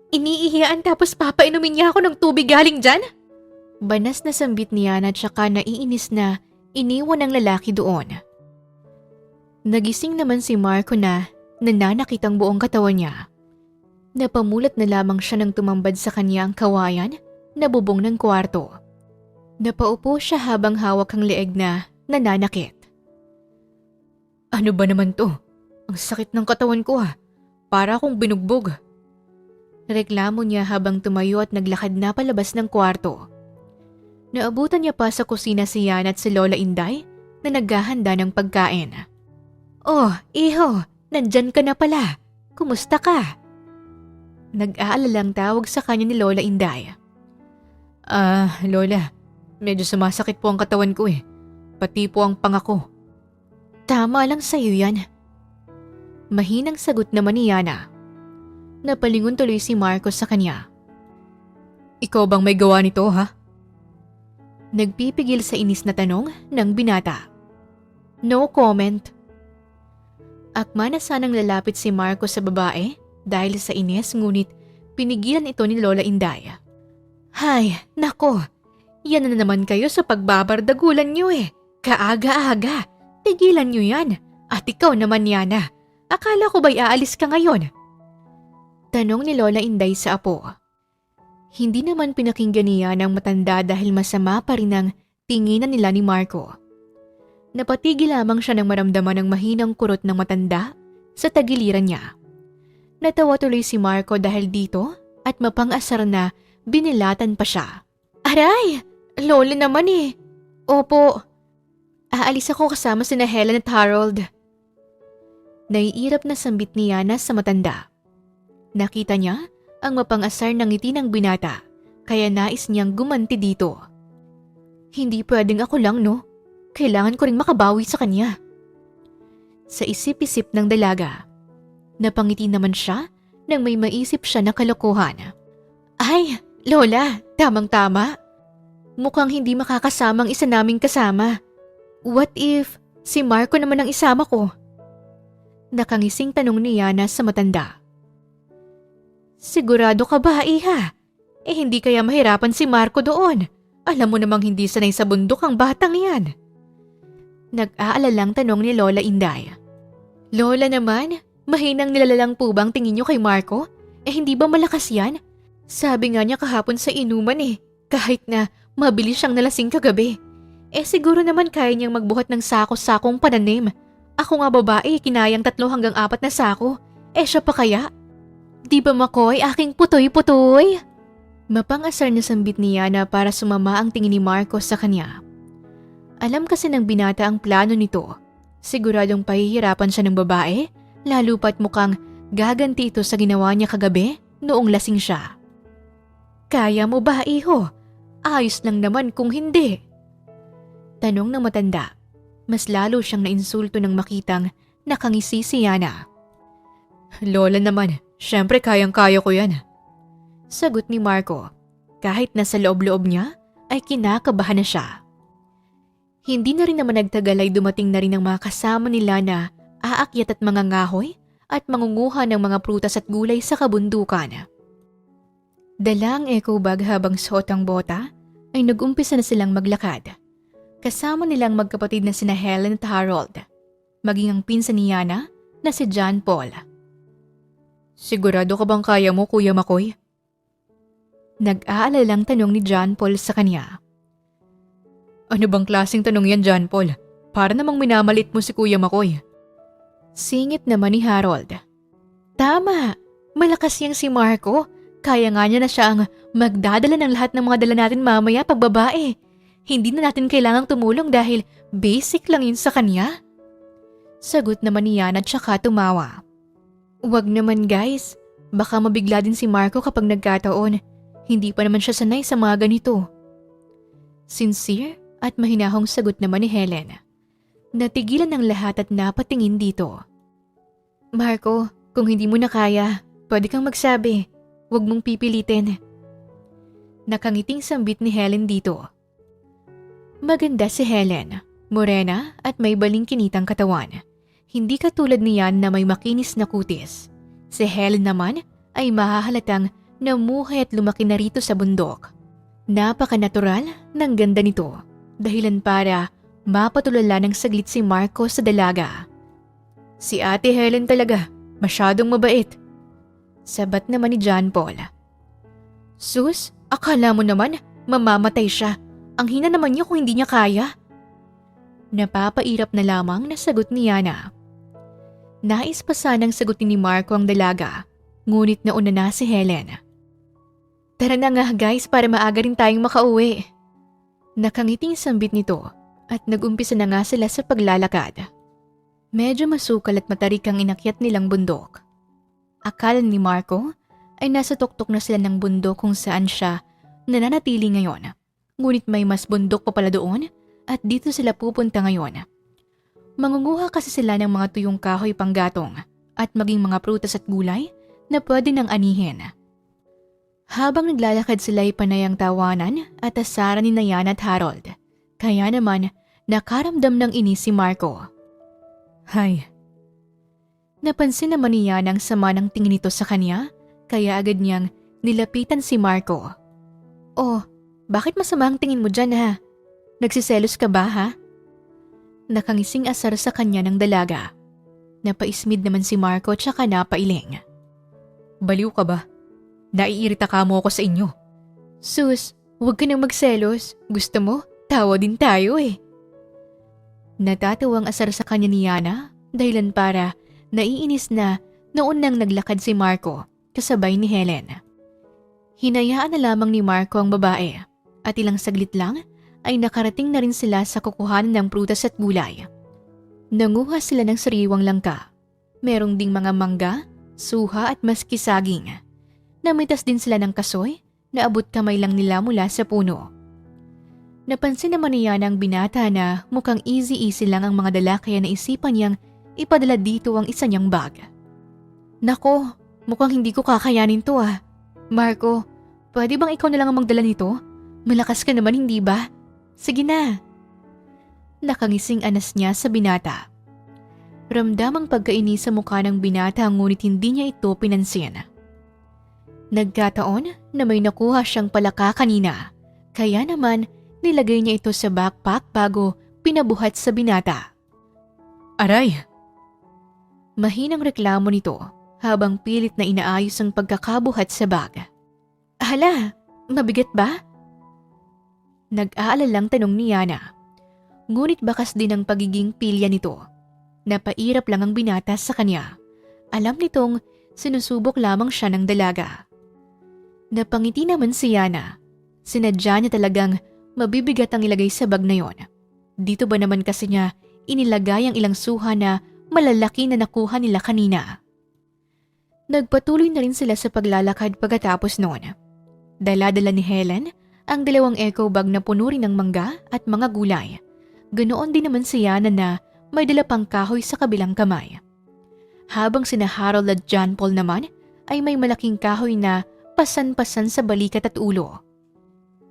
Iniihiyaan tapos papainumin niya ako ng tubig galing dyan? Banas na sambit ni Yana at saka naiinis na iniwan ng lalaki doon. Nagising naman si Marco na nananakit ang buong katawan niya. Napamulat na lamang siya nang tumambad sa kanya ang kawayan na bubong ng kwarto. Napaupo siya habang hawak ang leeg na nananakit. Ano ba naman to? Ang sakit ng katawan ko Para akong binugbog. Reklamo niya habang tumayo at naglakad na palabas ng kwarto. Naabutan niya pa sa kusina si Yana at si Lola Inday na naghahanda ng pagkain. Oh, iho, nandyan ka na pala. Kumusta ka? Nag-aalalang tawag sa kanya ni Lola Inday. Lola, medyo sumasakit po ang katawan ko Pati po ang pangako. Tama lang sa'yo yan. Mahinang sagot naman ni Yana. Napalingon tuloy si Marcos sa kanya. Ikaw bang may gawa nito ha? Nagpipigil sa inis na tanong ng binata. No comment. Akma na sanang lalapit si Marcos sa babae dahil sa inis ngunit pinigilan ito ni Lola Inday. Hay, nako. Yan na naman kayo sa pagbabardagulan niyo Kaaga-aga. Tigilan niyo yan. At ikaw naman Yana. Akala ko ba'y aalis ka ngayon? Tanong ni Lola Inday sa apo. Hindi naman pinakinggan niya ng matanda dahil masama pa rin ang tinginan nila ni Marco. Napatigil lamang siya nang maramdaman ng mahinang kurot ng matanda sa tagiliran niya. Natawa tuloy si Marco dahil dito at mapang-asar na binilatan pa siya. Aray! Lola naman Opo. Aalis ako kasama sina Helen at Harold. Naiirap na sambit ni Yana sa matanda. Nakita niya ang mapang-asar ng ngiti ng binata, kaya nais niyang gumanti dito. Hindi pwedeng ako lang no? Kailangan ko ring makabawi sa kanya. Sa isip-isip ng dalaga, napangiti naman siya nang may maisip siya na kalokohan. Ay, Lola, tamang-tama. Mukhang hindi makakasamang isa naming kasama. What if si Marco naman ang isama ko? Nakangising tanong ni Yana sa matanda. Sigurado ka ba, iha? Hindi kaya mahirapan si Marco doon. Alam mo namang hindi sanay sa bundok ang batang yan. Nag-aalalang tanong ni Lola Inday. Lola naman, mahinang nilalang po bang tingin niyo kay Marco? Hindi ba malakas yan? Sabi nga niya kahapon sa inuman kahit na mabilis siyang nalasing kagabi. Siguro naman kaya niyang magbuhat ng sako-sakong pananim. Ako nga babae, kinayang 3 hanggang 4 na sako. Siya pa kaya? Di ba Makoy, aking putoy-putoy? Mapang-asar na sambit ni Yana para sumama ang tingin ni Marcos sa kanya. Alam kasi ng binata ang plano nito. Siguradong pahihirapan siya ng babae, lalo pat mukhang gaganti ito sa ginawa niya kagabi noong lasing siya. Kaya mo ba, iho? Ayos lang naman kung hindi. Tanong ng matanda. Mas lalo siyang nainsulto nang makitang nakangisi si Yana. Lola naman, syempre kayang-kaya ko yan. Sagot ni Marco. Kahit nasa loob-loob niya, ay kinakabahan na siya. Hindi na rin naman nagtagal ay dumating na rin ang mga kasama nila na aakyat at mga ngahoy at mangunguha ng mga prutas at gulay sa kabundukan. Dala ang eco bag habang suot ang bota, ay nag-umpisa na silang maglakad. Kasama nilang magkapatid na sina Helen at Harold maging ang pinsan ni Yana na si John Paul. Sigurado ka bang kaya mo, Kuya Makoy? Nag-aalalang tanong ni John Paul sa kanya. Ano bang klaseng tanong yan, John Paul? Para namang minamalit mo si Kuya Makoy. Singit naman ni Harold. Tama, malakas yang si Marco. Kaya nga niya na siya ang magdadala ng lahat ng mga dala natin mamaya pag babae. Hindi na natin kailangang tumulong dahil basic lang yun sa kanya. Sagot naman ni Yana at saka tumawa. Wag naman guys, baka mabigla din si Marco kapag nagkataon. Hindi pa naman siya sanay sa mga ganito. Sincere at mahinahong sagot naman ni Helen. Natigilan ng lahat at napatingin dito. Marco, kung hindi mo na kaya, pwede kang magsabi. Huwag mong pipilitin. Nakangiting sambit ni Helen dito. Maganda si Helen, morena at may balingkinitang katawan. Hindi katulad niyan na may makinis na kutis. Si Helen naman ay mahahalatang namuhay at lumaki na rito sa bundok. Napaka-natural ng ganda nito, dahilan para mapatulala ng saglit si Marco sa dalaga. Si Ate Helen talaga, masyadong mabait. Sabat naman ni John Paul. Sus, akala mo naman mamamatay siya. Ang hina naman niya kung hindi niya kaya. Napapairap na lamang na sagot ni Yana. Nais pa sanang sagutin ni Marco ang dalaga, ngunit nauna na si Helen. Tara na nga guys para maaga rin tayong makauwi. Nakangiting sambit nito at nag-umpisa na nga sila sa paglalakad. Medyo masukal at matarik ang inakyat nilang bundok. Akala ni Marco ay nasa tuktok na sila ng bundok kung saan siya nananatili ngayon. Ngunit may mas bundok pa pala doon at dito sila pupunta ngayon. Mangunguha kasi sila ng mga tuyong kahoy panggatong at maging mga prutas at gulay na pwede nang anihin. Habang naglalakad sila ay panay ang tawanan at asaran ni Yana at Harold. Kaya naman nakaramdam ng inis si Marco. Hay. Napansin naman ni Yana ang sama ng tingin nito sa kanya kaya agad niyang nilapitan si Marco. Oh, bakit masama ang tingin mo dyan ha? Nagsiselos ka ba ha? Nakangising asar sa kanya ng dalaga. Napaismid naman si Marco tsaka napailing. Baliw ka ba? Naiirita ka mo ako sa inyo. Sus, huwag ka nang magselos. Gusto mo? Tawa din tayo eh. Natatawang asar sa kanya ni Yana dahilan para naiinis na noon nang naglakad si Marco kasabay ni Helen. Hinayaan na lamang ni Marco ang babae at ilang saglit lang ay nakarating na rin sila sa kukuhanan ng prutas at gulay. Nanguha sila ng sariwang langka. Merong ding mga mangga, suha at maski saging. Namitas din sila ng kasoy na abot kamay lang nila mula sa puno. Napansin naman niya ng binata na mukhang easy-easy lang ang mga dala kaya naisipan niyang ipadala dito ang isa niyang bag. Nako, mukhang hindi ko kakayanin to ah. Marco, pwede bang ikaw na lang ang magdala nito? Malakas ka naman, hindi ba? Sige na. Nakangising anas niya sa binata. Ramdam ang pagkainis sa mukha ng binata ngunit hindi niya ito pinansin. Nagkataon na may nakuha siyang palaka kanina, kaya naman nilagay niya ito sa backpack bago pinabuhat sa binata. Aray! Mahinang reklamo nito habang pilit na inaayos ang pagkakabuhat sa bag. Hala, mabigat ba? Nag-aalalang tanong ni Yana. Ngunit bakas din ang pagiging pilya nito. Napairap lang ang binata sa kanya. Alam nitong sinusubok lamang siya ng dalaga. Napangiti naman si Yana. Sinadya niya talagang mabibigat ang ilagay sa bag na yon. Dito ba naman kasi niya inilagay ang ilang suha na malalaki na nakuha nila kanina. Nagpatuloy na rin sila sa paglalakad pagkatapos noon. Dala-dala ni Helen ang 2 eco bag na puno rin ng mangga at mga gulay. Ganoon din naman si Yana na may dala pang kahoy sa kabilang kamay. Habang sina Harold at John Paul naman ay may malaking kahoy na pasan-pasan sa balikat at ulo.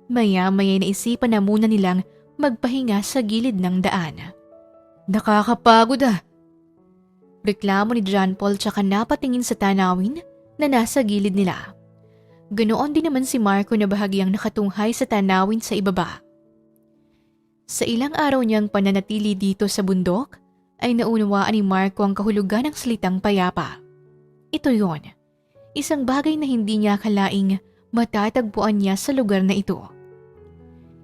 Maya-maya naisipan na muna nilang magpahinga sa gilid ng daan. Nakakapagod ah! Reklamo ni John Paul tsaka napatingin sa tanawin na nasa gilid nila. Ganoon din naman si Marco na bahagyang nakatunghay sa tanawin sa ibaba. Sa ilang araw niyang pananatili dito sa bundok, ay naunawaan ni Marco ang kahulugan ng salitang payapa. Ito yon, isang bagay na hindi niya akalaing matatagpuan niya sa lugar na ito.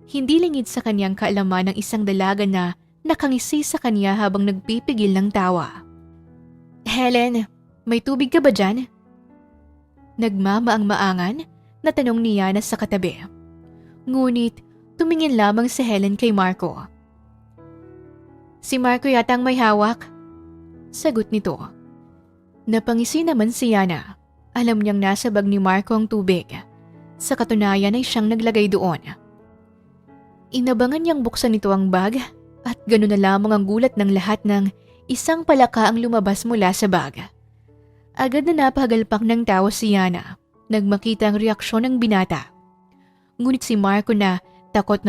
Hindi lingid sa kanyang kaalaman ng isang dalaga na nakangisi sa kanya habang nagpipigil ng tawa. "Helen, may tubig ka ba dyan?" Nagmamaang-maangan na tanong ni Yana sa katabi. Ngunit tumingin lamang si Helen kay Marco. "Si Marco yata ang may hawak," sagot nito. Napangisi naman si Yana. Alam niyang nasa bag ni Marco ang tubig. Sa katunayan ay siyang naglagay doon. Inabangan niyang buksan nito ang bag at gano'n na lamang ang gulat ng lahat ng isang palaka ang lumabas mula sa bag. Agad na napahagalpak ng tawa si Yana nang makita ang reaksyon ng binata. Ngunit si Marco na takot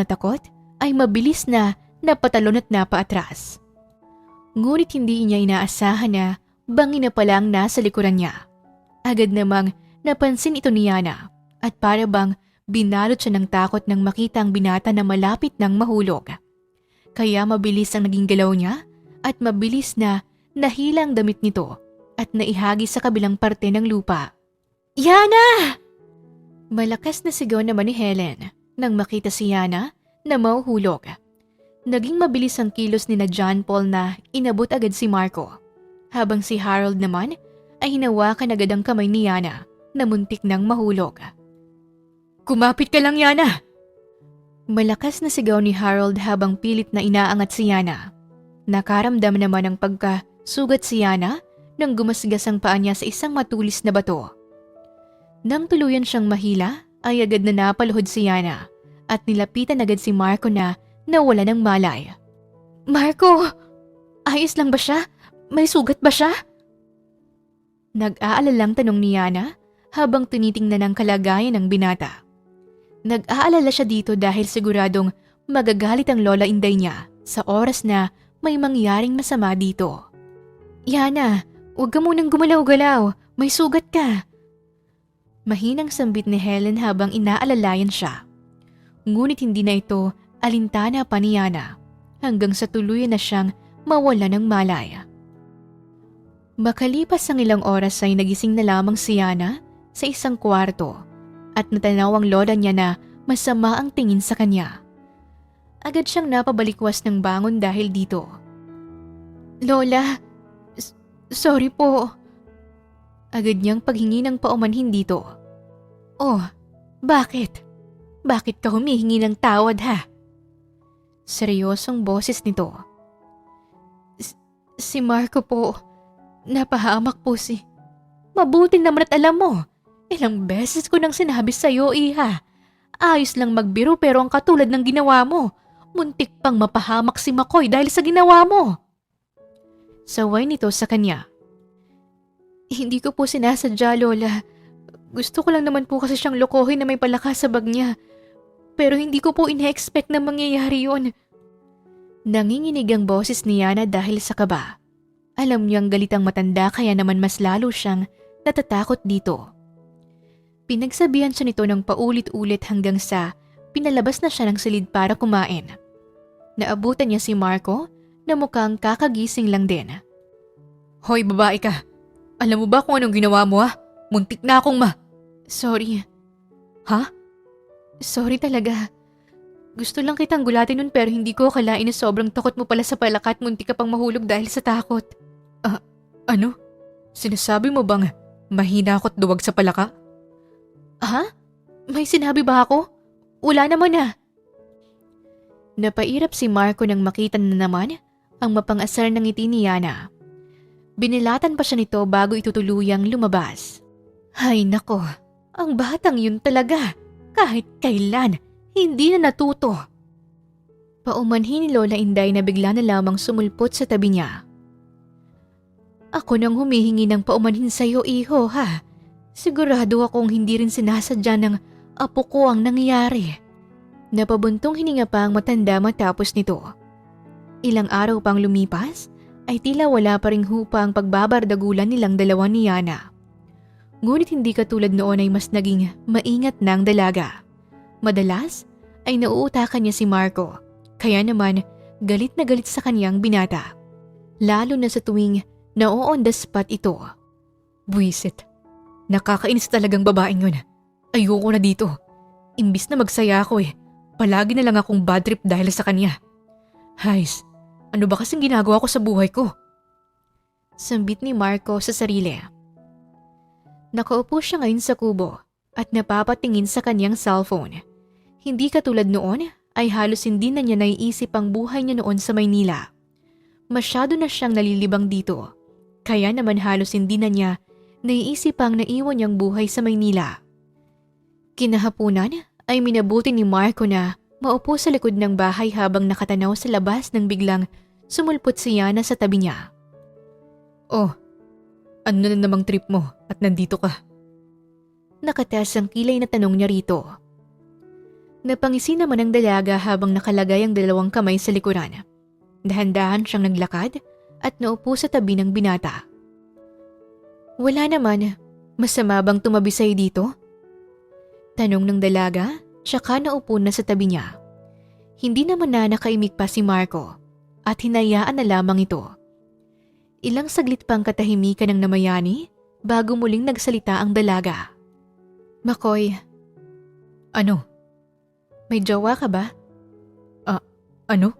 ay mabilis na napatalon at napaatras. Ngunit hindi niya inaasahan na bangin na pala ang nasa likuran niya. Agad namang napansin ito ni Yana at para bang binalot siya ng takot nang makita ang binata na malapit ng mahulog. Kaya mabilis ang naging galaw niya at mabilis na nahila ang damit nito at naihagi sa kabilang parte ng lupa. "Yana!" Malakas na sigaw naman ni Helen nang makita si Yana na mahuhulog. Naging mabilis ang kilos ni na John Paul na inabot agad si Marco, habang si Harold naman ay hinawakan agad ang kamay ni Yana na muntik nang mahulog. "Kumapit ka lang, Yana!" Malakas na sigaw ni Harold habang pilit na inaangat si Yana. Nakaramdam naman ng pagkasugat si Yana nang gumasgas ang paa niya sa isang matulis na bato. Nang tuluyan siyang mahila, ay agad na napaluhod si Yana at nilapitan agad si Marco na nawala ng malay. "Marco! Ayos lang ba siya? May sugat ba siya?" Nag-aalalang tanong ni Yana habang tinitingnan ang kalagayan ng binata. Nag-aalala siya dito dahil siguradong magagalit ang lola inday niya sa oras na may mangyaring masama dito. "Yana, huwag ka munang gumalaw-galaw. May sugat ka." Mahinang sambit ni Helen habang inaalalayan siya. Ngunit hindi na ito alintana pa ni Yana hanggang sa tuluyan na siyang mawala ng malay. Makalipas ang ilang oras ay nagising na lamang si Yana sa isang kwarto at natanaw ang lola niya na masama ang tingin sa kanya. Agad siyang napabalikwas ng bangon dahil dito. "Lola, sorry po." Agad niyang paghingi ng paumanhin dito. "Oh, bakit? Bakit ka humihingi ng tawad ha?" Seryosong boses nito. Si Marco po, napahamak po si..." "Mabuti naman at alam mo. Ilang beses ko nang sinabi sa'yo, iha. Ayos lang magbiro pero ang katulad ng ginawa mo, muntik pang mapahamak si Makoy dahil sa ginawa mo." Saway nito sa kanya. "Hindi ko po sinasadya, Lola. Gusto ko lang naman po kasi siyang lokohin na may palaka sa bag niya. Pero hindi ko po ina-expect na mangyayari yun." Nanginginig ang boses ni Yana dahil sa kaba. Alam niyang galit ang matanda kaya naman mas lalo siyang natatakot dito. Pinagsabihan siya nito ng paulit-ulit hanggang sa pinalabas na siya ng silid para kumain. Naabutan niya si Marco na mukhang kakagising lang din. "Hoy, babae ka! Alam mo ba kung anong ginawa mo ha? Muntik na akong Sorry." "Ha? Sorry talaga. Gusto lang kitang gulatin nun pero hindi ko akalain na sobrang takot mo pala sa palaka at muntik ka pang mahulog dahil sa takot." Ano? Sinasabi mo bang mahina ako't duwag sa palaka?" "Ha? May sinabi ba ako? Wala naman na." Napairap si Marco nang makita na naman ang mapang-asar ng ngiti ni Yana. Binilatan pa siya nito bago itutuluyang lumabas. Hay nako, ang batang yun talaga. Kahit kailan, hindi na natuto. Paumanhin ni Lola Inday na bigla na lamang sumulpot sa tabi niya. "Ako nang humihingi ng paumanhin sa'yo, iho ha. Sigurado akong hindi rin sinasadya ng apo ko ang nangyari." Napabuntong hininga pa ang matanda matapos nito. Ilang araw pang lumipas ay tila wala pa ring hupa ang pagbabardagulan nilang dalawa ni Yana. Ngunit hindi katulad noon ay mas naging maingat na ang dalaga. Madalas ay nauutakan niya si Marco, kaya naman galit na galit sa kanyang binata. lalo na sa tuwing na-on the spot ito. Buwisit. Nakakainis talagang babaeng yun. Ayoko na dito. Imbis na magsaya ako palagi na lang akong bad trip dahil sa kanya. Hays, ano ba kasing ginagawa ko sa buhay ko? Sambit ni Marco sa sarili. Nakaupo siya ngayon sa kubo at napapatingin sa kanyang cellphone. Hindi katulad noon ay halos hindi na niya naiisip ang buhay niya noon sa Maynila. Masyado na siyang nalilibang dito. Kaya naman halos hindi na niya naiisip ang naiwan niyang buhay sa Maynila. Kinahapunan ay minabuti ni Marco na maupo sa likod ng bahay habang nakatanaw sa labas nang biglang sumulpot si Yana sa tabi niya. Oh, ano na namang trip mo at nandito ka? Nakataas ang kilay na tanong niya rito. Napangisi naman ang dalaga habang nakalagay ang dalawang kamay sa likuran. Dahan-dahan siyang naglakad at naupo sa tabi ng binata. Wala naman, masama bang tumabi sa'yo dito? Tanong ng dalaga, tsaka naupo na sa tabi niya. Hindi naman na nakaimik pa si Marco at hinayaan na lamang ito. Ilang saglit pang katahimikan ng namayani bago muling nagsalita ang dalaga. Makoy, ano? May jowa ka ba? Ano?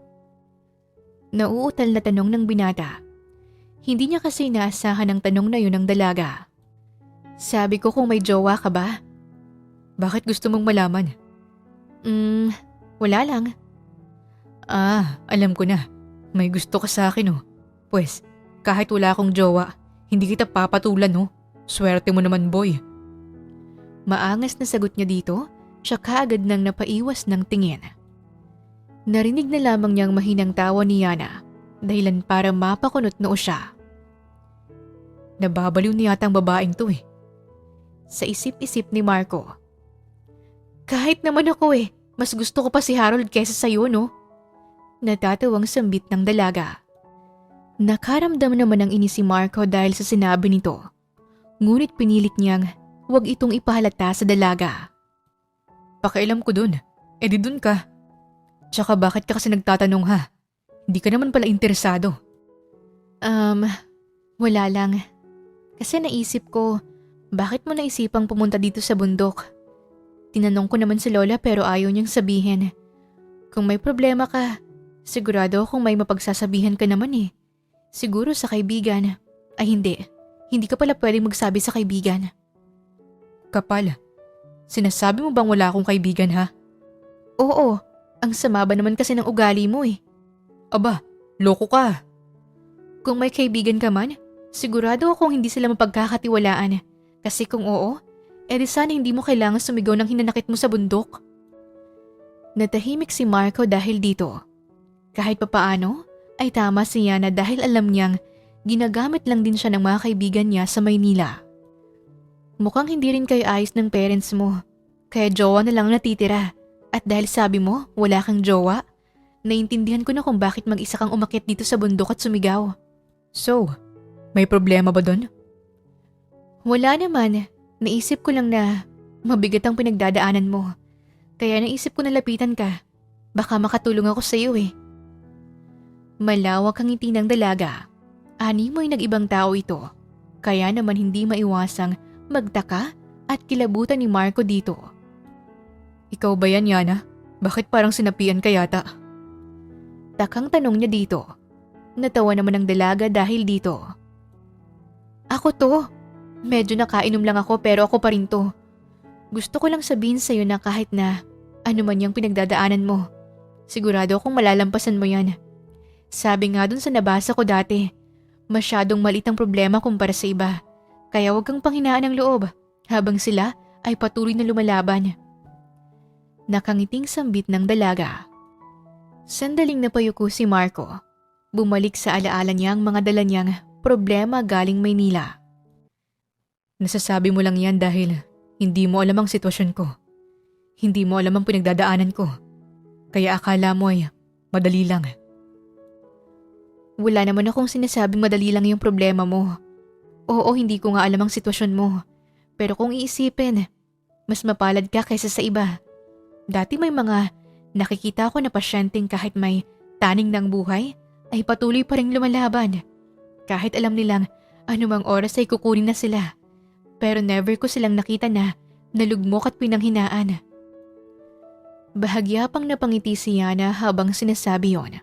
Nauutal na tanong ng binata. Hindi niya kasi inaasahan ang tanong na yun ng dalaga. Sabi ko kung may jowa ka ba? Bakit gusto mong malaman? Wala lang. Alam ko na. May gusto ka sa akin Pues, kahit wala akong jowa, hindi kita papatulan Swerte mo naman boy. Maangas na sagot niya dito, tsaka agad nang napaiwas ng tingin. Narinig na lamang niyang mahinang tawa ni Yana, dahilan para mapakunot noo siya. Nababaliw niya yata ang babaeng to Sa isip-isip ni Marco. Kahit naman ako mas gusto ko pa si Harold kaysa sa'yo Natatawang sambit ng dalaga. Nakaramdam naman ng inis si Marco dahil sa sinabi nito. Ngunit pinilit niyang huwag itong ipahalata sa dalaga. Pakialam ko dun. Di dun ka. Tsaka bakit ka kasi nagtatanong ha? Hindi ka naman pala interesado. Wala lang. Kasi naisip ko, bakit mo naisipang pumunta dito sa bundok? Tinanong ko naman si Lola pero ayaw niyang sabihin. Kung may problema ka, sigurado akong may mapagsasabihan ka naman Siguro sa kaibigan. Ay hindi. Hindi ka pala pwedeng magsabi sa kaibigan. Kapal. Sinasabi mo bang wala akong kaibigan ha? Oo. Ang sama ba naman kasi ng ugali mo Aba, loko ka. Kung may kaibigan ka man, sigurado akong hindi sila mapagkakatiwalaan. Kasi kung oo, di sana hindi mo kailangan sumigaw ng hinanakit mo sa bundok. Natahimik si Marco dahil dito. Kahit papaano, ay tama si Yana dahil alam niyang ginagamit lang din siya ng mga kaibigan niya sa Maynila. Mukhang hindi rin kayo ayos ng parents mo, kaya jowa na lang natitira. At dahil sabi mo, wala kang jowa, naiintindihan ko na kung bakit mag-isa kang umakyat dito sa bundok at sumigaw. So, may problema ba doon? Wala naman. Naisip ko lang na mabigat ang pinagdadaanan mo. Kaya naisip ko na lapitan ka. Baka makatulong ako sa iyo Malawak ang ngiti ng dalaga. Animoy nag-ibang tao ito. Kaya naman hindi maiwasang magtaka at kilabutan ni Marco dito. Ikaw ba yan, Yana? Bakit parang sinapian ka yata? Takang tanong niya dito. Natawa naman ang dalaga dahil dito. Ako to. Medyo nakainom lang ako pero ako pa rin to. Gusto ko lang sabihin sa'yo na kahit na ano man yung pinagdadaanan mo, sigurado akong malalampasan mo yan. Sabi nga dun sa nabasa ko dati, masyadong maliit ang problema kumpara sa iba. Kaya huwag kang panghinaan ng loob habang sila ay patuloy na lumalaban. Nakangiting sambit ng dalaga. Sandaling napayuko si Marco. Bumalik sa alaala niya ang mga dala niyang problema galing Maynila. Nasasabi mo lang yan dahil hindi mo alam ang sitwasyon ko. Hindi mo alam ang pinagdadaanan ko. Kaya akala mo ay madali lang. Wala naman akong sinasabing madali lang yung problema mo. Oo, hindi ko nga alam ang sitwasyon mo. Pero kung iisipin, mas mapalad ka kaysa sa iba. Dati may mga nakikita ko na pasyenteng kahit may taning ng buhay ay patuloy pa rin lumalaban. Kahit alam nilang anumang oras ay kukunin na sila. Pero never ko silang nakita na nalugmok at pinanghinaan. Bahagya pang napangiti si Yana habang sinasabi yon.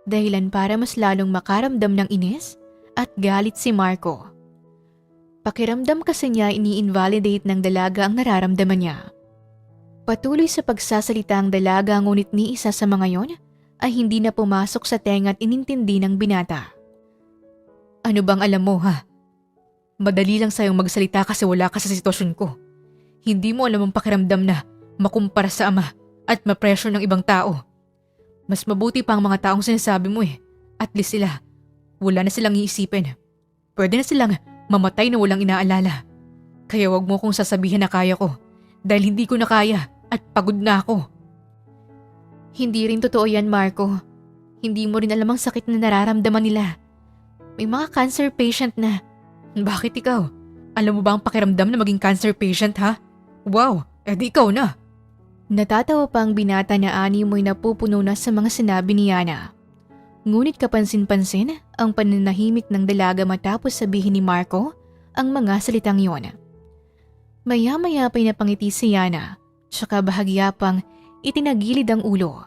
Dahilan para mas lalong makaramdam ng inis at galit si Marco. Pakiramdam kasi niya ini-invalidate ng dalaga ang nararamdaman niya. Patuloy sa pagsasalita ang dalaga ngunit ni isa sa mga yon ay hindi na pumasok sa tenga at inintindi ng binata. Ano bang alam mo ha? Madali lang sa'yong magsalita kasi wala ka sa sitwasyon ko. Hindi mo alam ang pakiramdam na makumpara sa ama at ma-pressure ng ibang tao. Mas mabuti pa ang mga taong sinasabi mo eh. At least sila, wala na silang iisipin. Pwede na silang mamatay na walang inaalala. Kaya wag mo kong sasabihin na kaya ko dahil hindi ko na kaya at pagod na ako. Hindi rin totoo yan, Marco. Hindi mo rin alam ang sakit na nararamdaman nila. May mga cancer patient na. Bakit ikaw? Alam mo ba ang pakiramdam na maging cancer patient ha? Wow, edi ikaw na. Natatawa pa ang binata na animoy napupuno na sa mga sinabi ni Yana. Ngunit kapansin-pansin ang pananahimik ng dalaga matapos sabihin ni Marco ang mga salitang yon. Maya-maya pa'y napangiti si Yana, tsaka bahagya pang itinagilid ang ulo.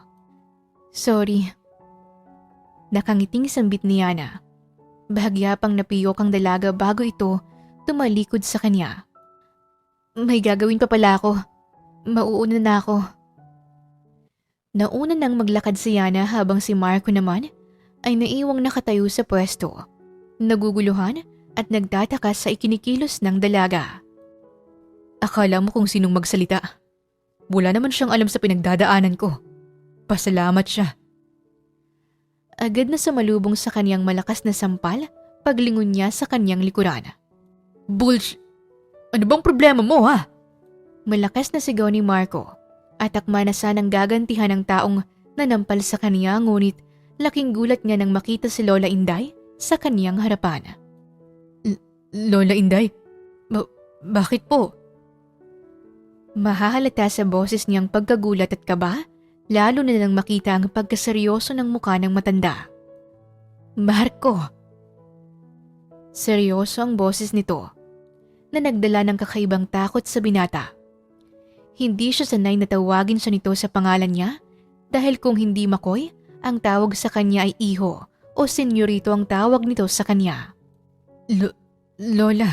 Sorry. Nakangiting sambit ni Yana. Bahagya pang napiyok ang dalaga bago ito tumalikod sa kanya. May gagawin pa pala ako. Mauuna na ako. Nauna nang maglakad si Yana habang si Marco naman ay naiwang nakatayo sa pwesto. Naguguluhan at nagtataka sa ikinikilos ng dalaga. Akala mo kung sinong magsalita. Wala naman siyang alam sa pinagdadaanan ko. Pasalamat siya. Agad na sumalubong sa kanyang malakas na sampal paglingon niya sa kanyang likuran. Ano bang problema mo ha? Malakas na sigaw ni Marco at akma na sanang gagantihan ng taong nanampal sa kanya ngunit laking gulat niya nang makita si Lola Inday sa kanyang harapan. Lola Inday? Bakit po? Mahahalata sa boses niyang pagkagulat at kaba lalo na nang makita ang pagkaseryoso ng mukha ng matanda. Marco! Seryoso ang boses nito na nagdala ng kakaibang takot sa binata. Hindi siya sanay na tawagin siya nito sa pangalan niya dahil kung hindi Makoy, ang tawag sa kanya ay Iho o Senyorito ang tawag nito sa kanya. Lola,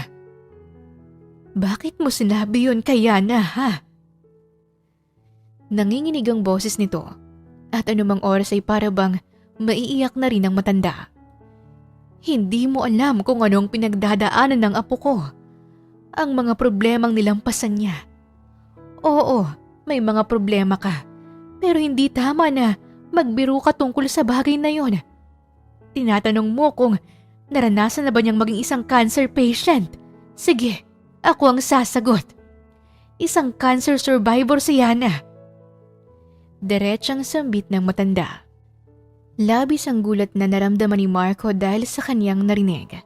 bakit mo sinabi yun kay Yana ha? Nanginginig ang boses nito at anumang oras ay para bang maiiyak na rin ang matanda. Hindi mo alam kung anong pinagdadaanan ng apo ko. Ang mga problemang nilampasan niya. Oo, may mga problema ka. Pero hindi tama na magbiro ka tungkol sa bagay na yon. Tinatanong mo kung naranasan na ba niyang maging isang cancer patient. Sige, ako ang sasagot. Isang cancer survivor si Yana. Diretsang sambit ng matanda. Labis ang gulat na naramdaman ni Marco dahil sa kanyang narinig.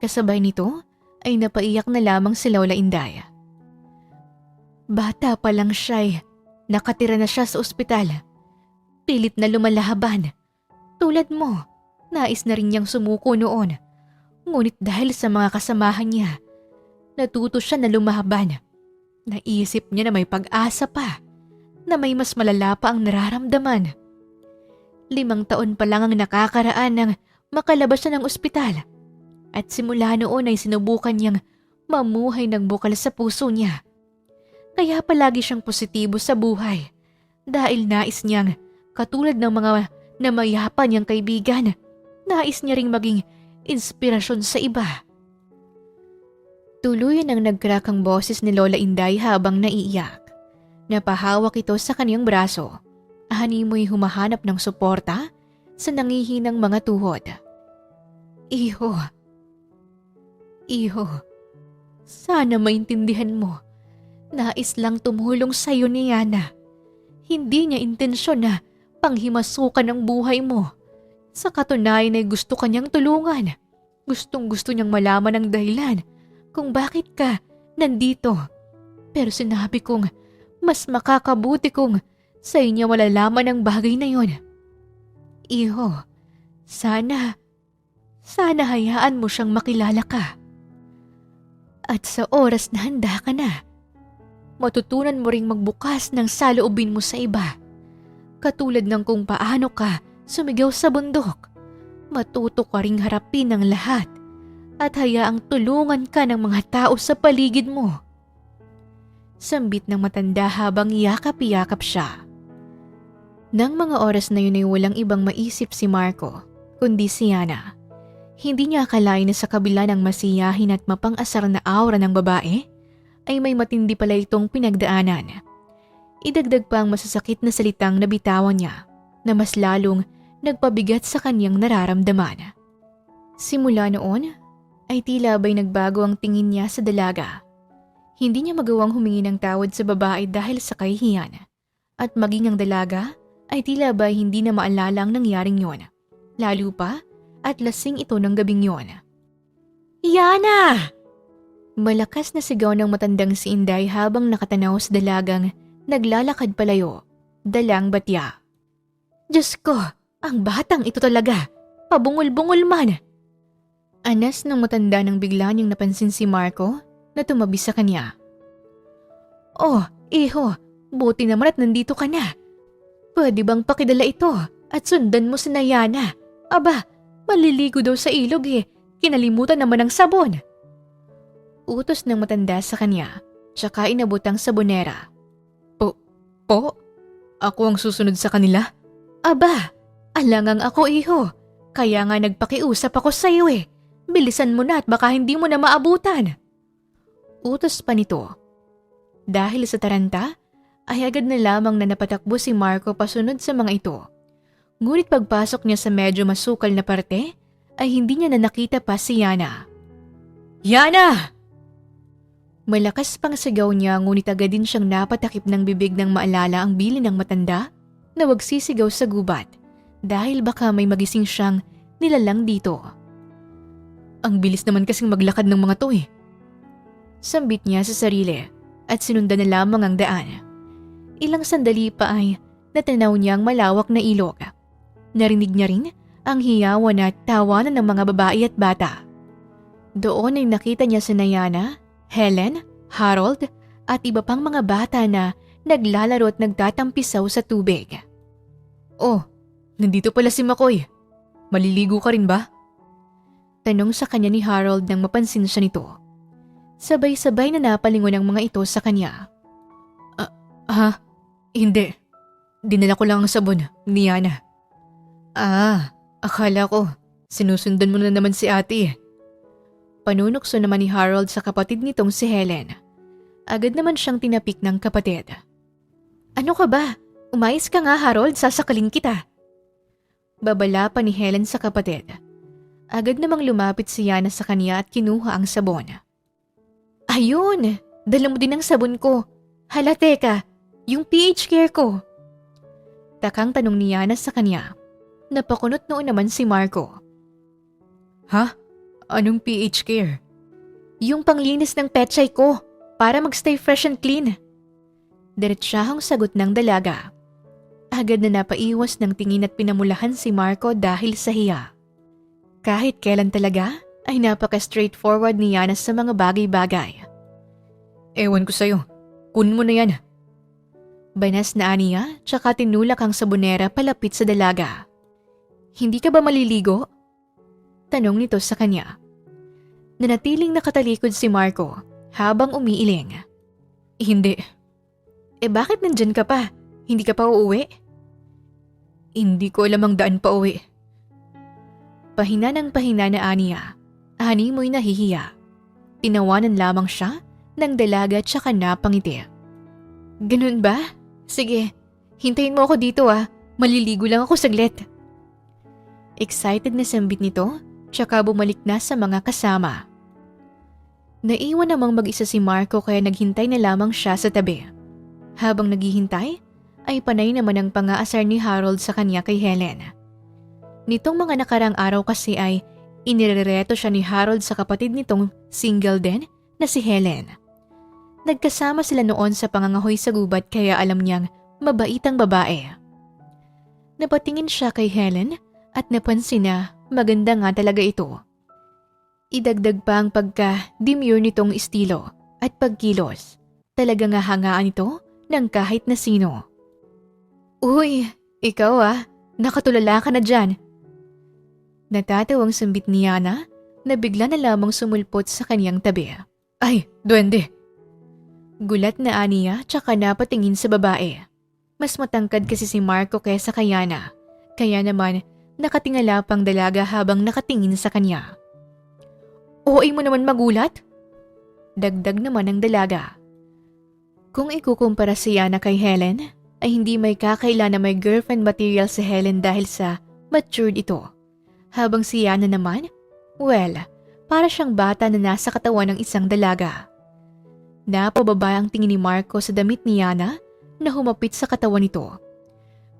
Kasabay nito ay napaiyak na lamang si Lola Inday. Bata pa lang siya nakatira na siya sa ospital. Pilit na lumalaban. Tulad mo, nais na rin niyang sumuko noon. Ngunit dahil sa mga kasamahan niya, natuto siya na lumaban. Naisip niya na may pag-asa pa, na may mas malala pa ang nararamdaman. 5 taon pa lang ang nakakaraan nang makalabas siya ng ospital. At simula noon ay sinubukan niyang mamuhay ng bukal sa puso niya. Kaya palagi siyang positibo sa buhay dahil nais niyang katulad ng mga namayapa niyang kaibigan, nais niya ring maging inspirasyon sa iba. Tuluyan ang nag-crack ang boses ni Lola Inday habang naiiyak. Napahawak ito sa kaniyang braso. Animoy humahanap ng suporta sa nangihinang mga tuhod. Iho, sana maintindihan mo. Nais lang tumulong sa'yo ni Yana. Hindi niya intensyon na panghimasukan ang buhay mo. Sa katunayan ay gusto kanyang tulungan. Gustong-gusto niyang malaman ang dahilan kung bakit ka nandito. Pero sinabi kong mas makakabuti kung sa inyo malalaman ang bagay na yon. Iho, Sana hayaan mo siyang makilala ka. At sa oras na handa ka na, matutunan mo ring magbukas ng saloobin mo sa iba. Katulad ng kung paano ka sumigaw sa bundok. Matuto ka ring harapin ng lahat at hayaang tulungan ka ng mga tao sa paligid mo. Sambit ng matanda habang yakap-yakap siya. Nang mga oras na yun ay walang ibang maisip si Marco, kundi si Yana. Hindi niya akalain na sa kabila ng masiyahin at mapang-asar na aura ng babae, ay may matindi pala itong pinagdaanan. Idagdag pa ang masasakit na salitang nabitawan niya na mas lalong nagpabigat sa kanyang nararamdaman. Simula noon, ay tila ba'y nagbago ang tingin niya sa dalaga. Hindi niya magawang humingi ng tawad sa babae dahil sa kahihiyan. At maging ang dalaga ay tila ba'y hindi na maalala ang nangyaring yon. Lalo pa at lasing ito ng gabing yon. Yana! Malakas na sigaw ng matandang si Inday habang nakatanaw sa dalagang naglalakad palayo, dalang batya. Diyos ko, ang batang ito talaga, pabungol-bungol man. Anas ng matanda nang bigla niyang napansin si Marco na tumabi sa kanya. Oh, iho, buti naman at nandito ka na. Pwede bang pakidala ito at sundan mo si Yana? Aba, maliligo daw sa ilog kinalimutan naman ang sabon. Utos ng matanda sa kanya, tsaka inabot ang sabonera. Po? Ako ang susunod sa kanila? Aba, alangang ako iho, kaya nga nagpakiusap ako sa iyo Bilisan mo na at baka hindi mo na maabutan. Utos pa nito. Dahil sa taranta, ay agad na lamang na napatakbo si Marco pasunod sa mga ito. Ngunit pagpasok niya sa medyo masukal na parte, ay hindi niya na nakita pa si Yana. Yana! Malakas pang sigaw niya ngunit agad din siyang napatakip ng bibig nang maalala ang bili ng matanda na wag sisigaw sa gubat dahil baka may magising siyang nilalang dito. Ang bilis naman kasing maglakad ng mga to Sambit niya sa sarili at sinundan na lamang ang daan. Ilang sandali pa ay natanaw niya ang malawak na ilog. Narinig niya rin ang hiyawan at tawanan ng mga babae at bata. Doon ay nakita niya si Yana, Helen, Harold at iba pang mga bata na naglalaro at nagtatampisaw sa tubig. Oh, nandito pala si McCoy. Maliligo ka rin ba? Tanong sa kanya ni Harold nang mapansin siya nito. Sabay-sabay na napalingon ang mga ito sa kanya. Hindi. Dinala ko lang ang sabon ni Yana. Akala ko sinusundan mo na naman si ate Panunokso naman ni Harold sa kapatid nitong si Helen. Agad naman siyang tinapik ng kapatid. Ano ka ba? Umayos ka nga Harold, sasakalin kita. Babala pa ni Helen sa kapatid. Agad namang lumapit si Yana sa kanya at kinuha ang sabon. Ayun! Dala mo din ang sabon ko. Hala teka, yung pH care ko. Takang tanong ni Yana sa kanya. Napakunot noon naman si Marco. Ha? Anong pH care? Yung panglinis ng pechay ko para magstay fresh and clean. Diretsahang sagot ng dalaga. Agad na napaiwas ng tingin at pinamulahan si Marco dahil sa hiya. Kahit kailan talaga ay napaka-straightforward ni Yana sa mga bagay-bagay. Ewan ko sa'yo, kunin mo na yan. Banas na aniya tsaka tinulak ang sabonera palapit sa dalaga. Hindi ka ba maliligo? Tanong nito sa kanya. Nanatiling nakatalikod si Marco habang umiiling. Hindi. Bakit nandyan ka pa? Hindi ka pa uuwi? Hindi ko alam ang daan pa uwi. Pahina ng pahina na aniya. Ani mo'y nahihiya. Tinawanan lamang siya ng dalaga tsaka napangiti. Ganun ba? Sige, hintayin mo ako dito Maliligo lang ako saglit. Excited na sambit nito, tsaka bumalik na sa mga kasama. Naiwan namang mag-isa si Marco kaya naghintay na lamang siya sa tabi. Habang naghihintay, ay panay naman ang pang-aasar ni Harold sa kanya kay Helen. Nitong mga nakarang araw kasi ay inirereto siya ni Harold sa kapatid nitong single din na si Helen. Nagkasama sila noon sa pangangahoy sa gubat kaya alam niyang mabait ang babae. Napatingin siya kay Helen at napansin na maganda nga talaga ito. Idagdag pa ang pagka-demure nitong estilo at pagkilos. Talaga nga hangaan ito ng kahit na sino. Uy, ikaw nakatulala ka na dyan. Natatawang sambit ni Yana na bigla na lamang sumulpot sa kanyang tabi. Ay, duwende! Gulat na aniya tsaka napatingin sa babae. Mas matangkad kasi si Marco kaysa kay Yana. Kaya naman nakatingala pang dalaga habang nakatingin sa kanya. OA mo naman magulat? Dagdag naman ng dalaga. Kung ikukumpara si Yana kay Helen, ay hindi may kakaila na may girlfriend material si Helen dahil sa matured ito. Habang si Yana naman, well, para siyang bata na nasa katawan ng isang dalaga. Napababa ang tingin ni Marco sa damit ni Yana na humapit sa katawan nito.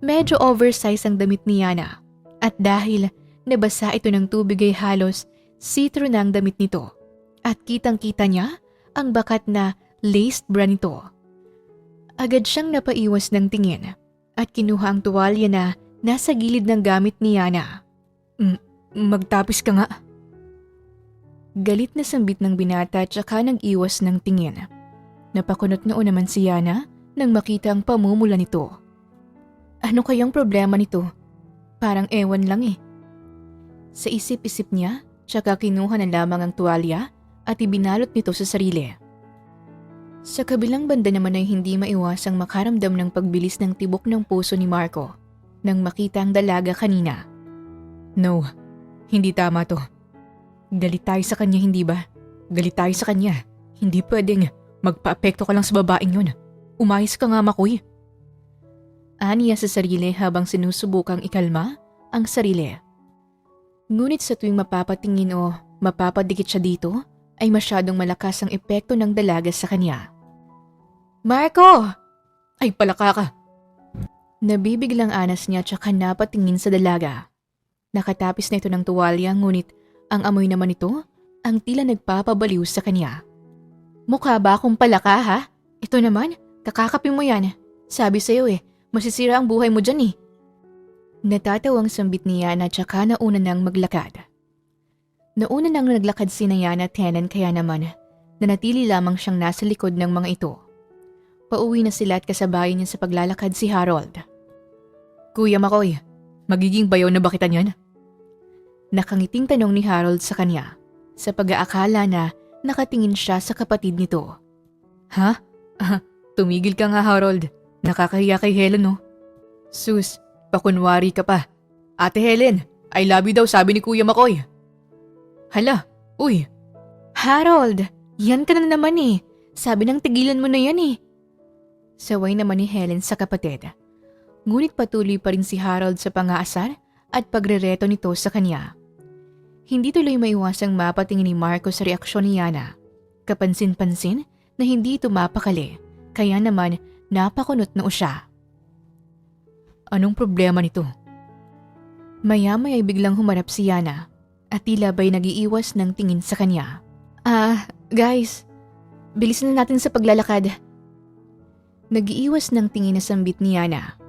Medyo oversize ang damit ni Yana at dahil nabasa ito ng tubig ay halos see-through na ang damit nito at kitang-kita niya ang bakat na laced bra nito. Agad siyang napaiwas ng tingin at kinuha ang tuwalya na nasa gilid ng gamit ni Yana. Magtapis ka nga. Galit na sambit ng binata tsaka nag-iwas ng tingin. Napakunot noon naman si Yana nang makita ang pamumula nito. Ano kayang problema nito? Parang ewan lang eh. Sa isip-isip niya, tsaka kinuha na lamang ang tuwalya at ibinalot nito sa sarili. Sa kabilang banda naman ay hindi maiwasang makaramdam ng pagbilis ng tibok ng puso ni Marco nang makita ang dalaga kanina. No, hindi tama to. Galit tayo sa kanya, hindi ba? Galit tayo sa kanya. Hindi pwedeng magpa-apekto ka lang sa babaeng yun. Umayos ka nga, Makoy. Aniya sa sarili habang sinusubukang ikalma ang sarili. Ngunit sa tuwing mapapatingin o mapapadikit siya dito, ay masyadong malakas ang epekto ng dalaga sa kanya. Marco! Ay, palaka ka! Nabibiglang anas niya tsaka napatingin sa dalaga. Nakatapis na ito ng tuwalya ngunit ang amoy naman ito ang tila nagpapabaliw sa kanya. Mukha ba akong palaka ha? Ito naman, kakakapin mo yan. Sabi sa'yo masisira ang buhay mo dyan eh. Natatawang sambit ni Yana tsaka nauna nang maglakad. Nauna nang naglakad si Yana at Helen kaya naman nanatili lamang siyang nasa likod ng mga ito. Pauwi na sila at kasabayan niya sa paglalakad si Harold. Kuya Makoy, magiging bayaw na ba kita niyan? Nakangiting tanong ni Harold sa kanya sa pag-aakala na nakatingin siya sa kapatid nito. Ha? Tumigil ka nga Harold. Nakakahiya kay Helen no? Sus, pakunwari ka pa. Ate Helen, I love you daw sabi ni Kuya Makoy. Hala, uy. Harold, yan ka na naman eh. Sabi ng tigilan mo na yan eh. Saway naman ni Helen sa kapatid. Ngunit patuloy pa rin si Harold sa pangaasar at pagrereto nito sa kanya. Hindi tuloy maiwasang mapatingin ni Marco sa reaksyon ni Yana. Kapansin-pansin na hindi ito mapakali, kaya naman napakunot noo siya. Anong problema nito? Maya-maya ay biglang humarap si Yana at tila ba'y nag-iiwas ng tingin sa kanya. Guys, bilisan na natin sa paglalakad. Nag-iiwas ng tingin na sambit ni Yana.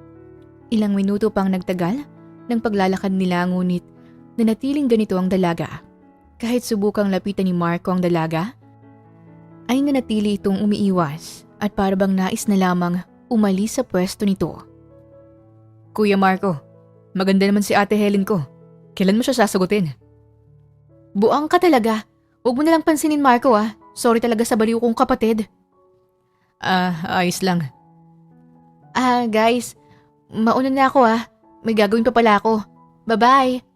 Ilang minuto pang nagtagal ng paglalakad nila ngunit nanatiling ganito ang dalaga. Kahit subukang lapitan ni Marco ang dalaga, ay nanatili itong umiiwas at parabang nais na lamang umalis sa pwesto nito. Kuya Marco, maganda naman si Ate Helen ko. Kailan mo siya sasagutin? Buang ka talaga. Huwag mo nalang pansinin Marco Sorry talaga sa baliw kong kapatid. Ayos lang. Guys, mauna na ako May gagawin pa pala ako. Bye-bye.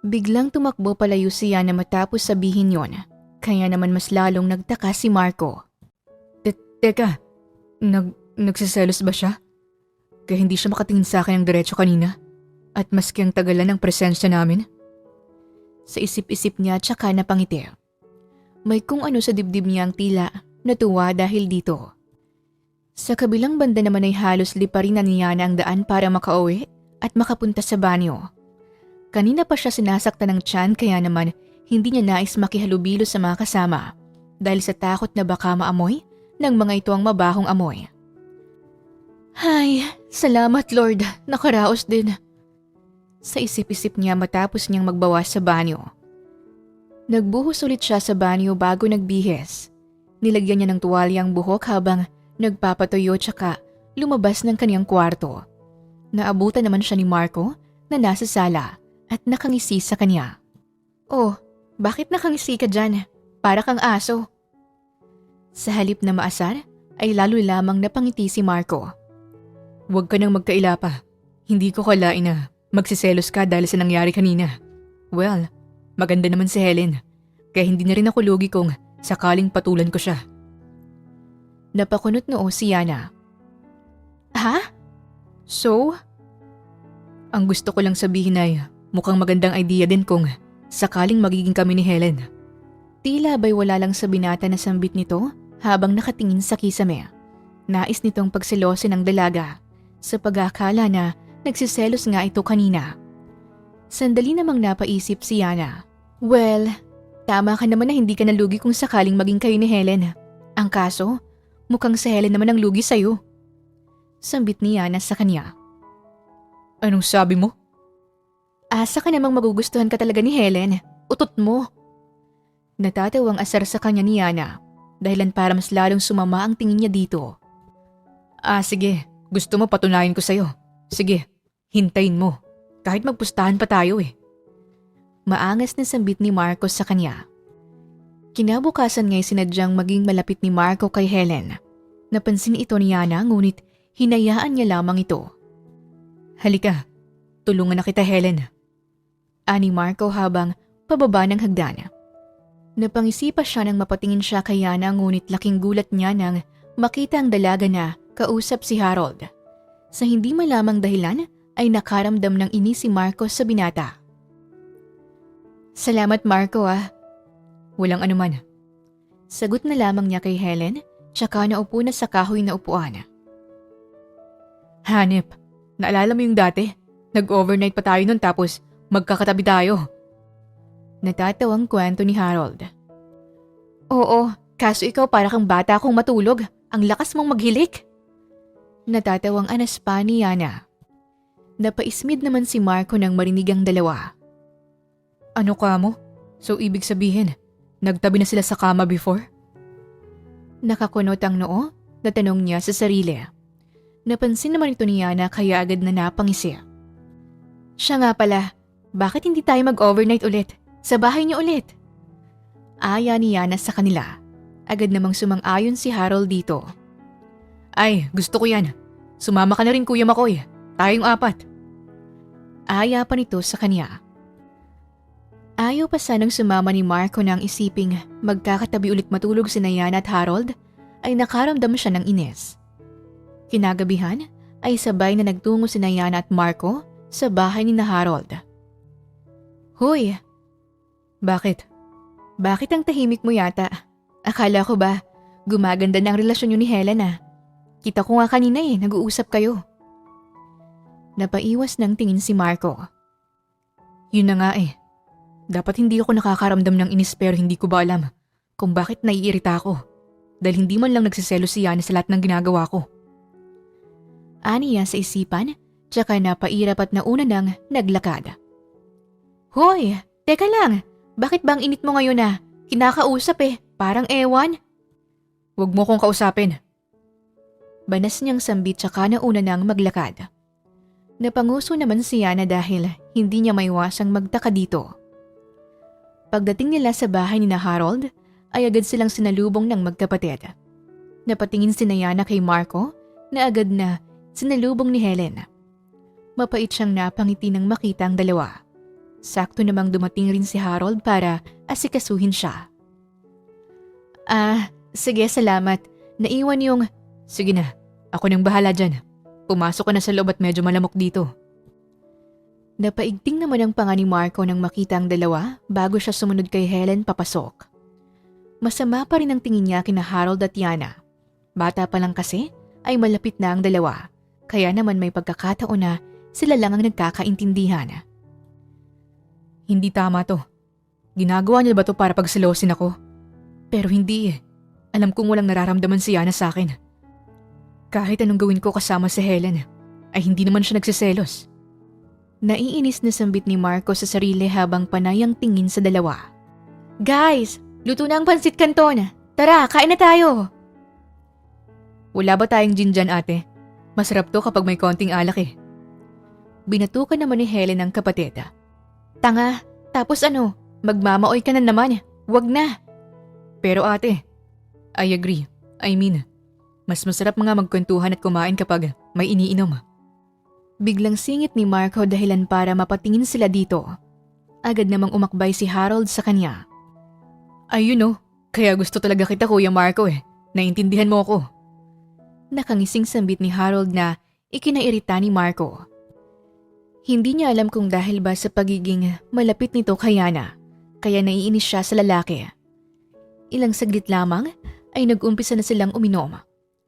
Biglang tumakbo palayo si Yana matapos sabihin yon. Kaya naman mas lalong nagtaka si Marco. Teka, nagsiselos ba siya? Kaya hindi siya makatingin sa akin ng diretso kanina? At maski ang tagalan ng presensya namin? Sa isip-isip niya tsaka napangiti. May kung ano sa dibdib niya ang tila natuwa dahil dito. Sa kabilang banda naman ay halos liparin na ni Yana ang daan para makauwi at makapunta sa banyo. Kanina pa siya sinasaktan ng tiyan kaya naman hindi niya nais makihalubilo sa mga kasama dahil sa takot na baka maamoy ng mga ito ang mabahong amoy. Ay, salamat Lord, nakaraos din. Sa isip-isip niya matapos niyang magbawas sa banyo. Nagbuhos ulit siya sa banyo bago nagbihis. Nilagyan niya ng tuwalya ang buhok habang nagpapatuyo tsaka lumabas ng kaniyang kwarto. Naabutan naman siya ni Marco na nasa sala at nakangisi sa kanya. Oh, bakit nakangisi ka dyan? Para kang aso. Sa halip na maasar ay lalo lamang napangiti si Marco. Huwag ka nang magkaila pa. Hindi ko kalain na magsiselos ka dahil sa nangyari kanina. Well, maganda naman si Helen. Kaya hindi na rin ako lugi kung sakaling patulan ko siya. Napakunot noo si Yana. Ha? So? Ang gusto ko lang sabihin ay mukhang magandang idea din kung sakaling magiging kami ni Helen. Tila ba'y wala lang sa binata na sambit nito habang nakatingin sa kisame. Nais nitong pagselosin ng dalaga sa pag-akala na nagsiselos nga ito kanina. Sandali namang napaisip si Yana. Well, tama ka naman na hindi ka nalugi kung sakaling maging kayo ni Helen. Ang kaso, mukhang si Helen naman ang lugi sa'yo. Sambit ni Yana sa kanya. Anong sabi mo? Asa ka namang magugustuhan ka talaga ni Helen. Utot mo. Natatawang asar sa kanya ni Yana, dahilan para mas lalong sumama ang tingin niya dito. Sige. Gusto mo patunayan ko sa'yo. Sige, hintayin mo. Kahit magpustahan pa tayo eh. Maangas na sambit ni Marco sa kanya. Kinabukasan nga'y sinadyang maging malapit ni Marco kay Helen. Napansin ito ni Yana ngunit hinayaan niya lamang ito. Halika, tulungan na kita Helen. Ani Marco habang pababa ng hagdan. Napangisipa siya nang mapatingin siya kay Yana ngunit laking gulat niya nang makita ang dalaga na kausap si Harold. Sa hindi malamang dahilan ay nakaramdam ng inis si Marco sa binata. Salamat Marco ah. Walang anuman. Sagot na lamang niya kay Helen tsaka naupo na sa kahoy na upuan. Hanep, naalala mo yung dati? Nag-overnight pa tayo nun tapos magkakatabi tayo. Natatawang kwento ni Harold. Oo, kaso ikaw para kang bata akong matulog. Ang lakas mong maghilik. Natatawang anas pa ni Yana. Napaismid naman si Marco nang marinig ang dalawa. Ano ka mo? So ibig sabihin, nagtabi na sila sa kama before? Nakakunot ang noo na tanong niya sa sarili. Napansin naman ito ni Yana kaya agad na napangisi. Siya nga pala, bakit hindi tayo mag-overnight ulit? Sa bahay niyo ulit. Aya ni Yana sa kanila. Agad namang sumang-ayon si Harold dito. Ay, gusto ko yan. Sumama ka na rin Kuya Makoy. Tayong apat. Aya pa nito sa kanya. Ayaw pa sanang sumama ni Marco nang isiping magkakatabi ulit matulog si Yana at Harold ay nakaramdam siya ng inis. Kinagabihan ay sabay na nagtungo si Yana at Marco sa bahay ni Harold. Hoy! Bakit? Bakit ang tahimik mo yata? Akala ko ba gumaganda na ang relasyon niyo ni Helena? Kita ko nga kanina nag-uusap kayo. Napaiwas ng tingin si Marco. Yun na nga Dapat hindi ako nakakaramdam ng inis pero hindi ko ba alam kung bakit naiirita ako dahil hindi man lang nagsiselo si Yana sa lahat ng ginagawa ko. Aniya sa isipan, tsaka napairap at nauna nang naglakad. Hoy, teka lang, bakit bang init mo ngayon na? Kinakausap parang ewan. Huwag mo kong kausapin. Banas niyang sambit tsaka nauna nang maglakad. Napanguso naman si Yana dahil hindi niya maiwasang magtaka dito. Pagdating nila sa bahay ni Harold, ay agad silang sinalubong ng magkapatid. Napatingin si Yana kay Marco na agad na sinalubong ni Helen. Mapait siyang napangiti nang makita ang dalawa. Sakto namang dumating rin si Harold para asikasuhin siya. Sige salamat. Naiwan yung… Sige na, ako nang bahala dyan. Pumasok ka na sa loob at medyo malamok dito. Napaigting naman ang panga ni Marco nang makita ang dalawa bago siya sumunod kay Helen papasok. Masama pa rin ang tingin niya kina Harold at Yana. Bata pa lang kasi ay malapit na ang dalawa, kaya naman may pagkakataon na sila lang ang nagkakaintindihan. Hindi tama to. Ginagawa niya ba to para pagselosin ako? Pero hindi Alam kong walang nararamdaman si Yana sa akin. Kahit anong gawin ko kasama si Helen, ay hindi naman siya nagsiselos. Naiinis na sambit ni Marco sa sarili habang panay ang tingin sa dalawa. Guys, luto na ang pansit canton. Tara, kain na tayo. Wala ba tayong gin dyan, ate? Masarap to kapag may konting alak eh. Binatukan naman ni Helen ang kapatid. Tanga, tapos ano? Magmamaoy ka na naman. Wag na. Pero ate, I agree. I mean, mas masarap mga magkwentuhan at kumain kapag may iniinom. Biglang singit ni Marco dahilan para mapatingin sila dito. Agad namang umakbay si Harold sa kanya. Ayun kaya gusto talaga kita Kuya Marco eh. Naintindihan mo ako. Nakangising sambit ni Harold na ikinairita ni Marco. Hindi niya alam kung dahil ba sa pagiging malapit nito kay Yana, kaya naiinis siya sa lalaki. Ilang saglit lamang ay nag-umpisa na silang uminom.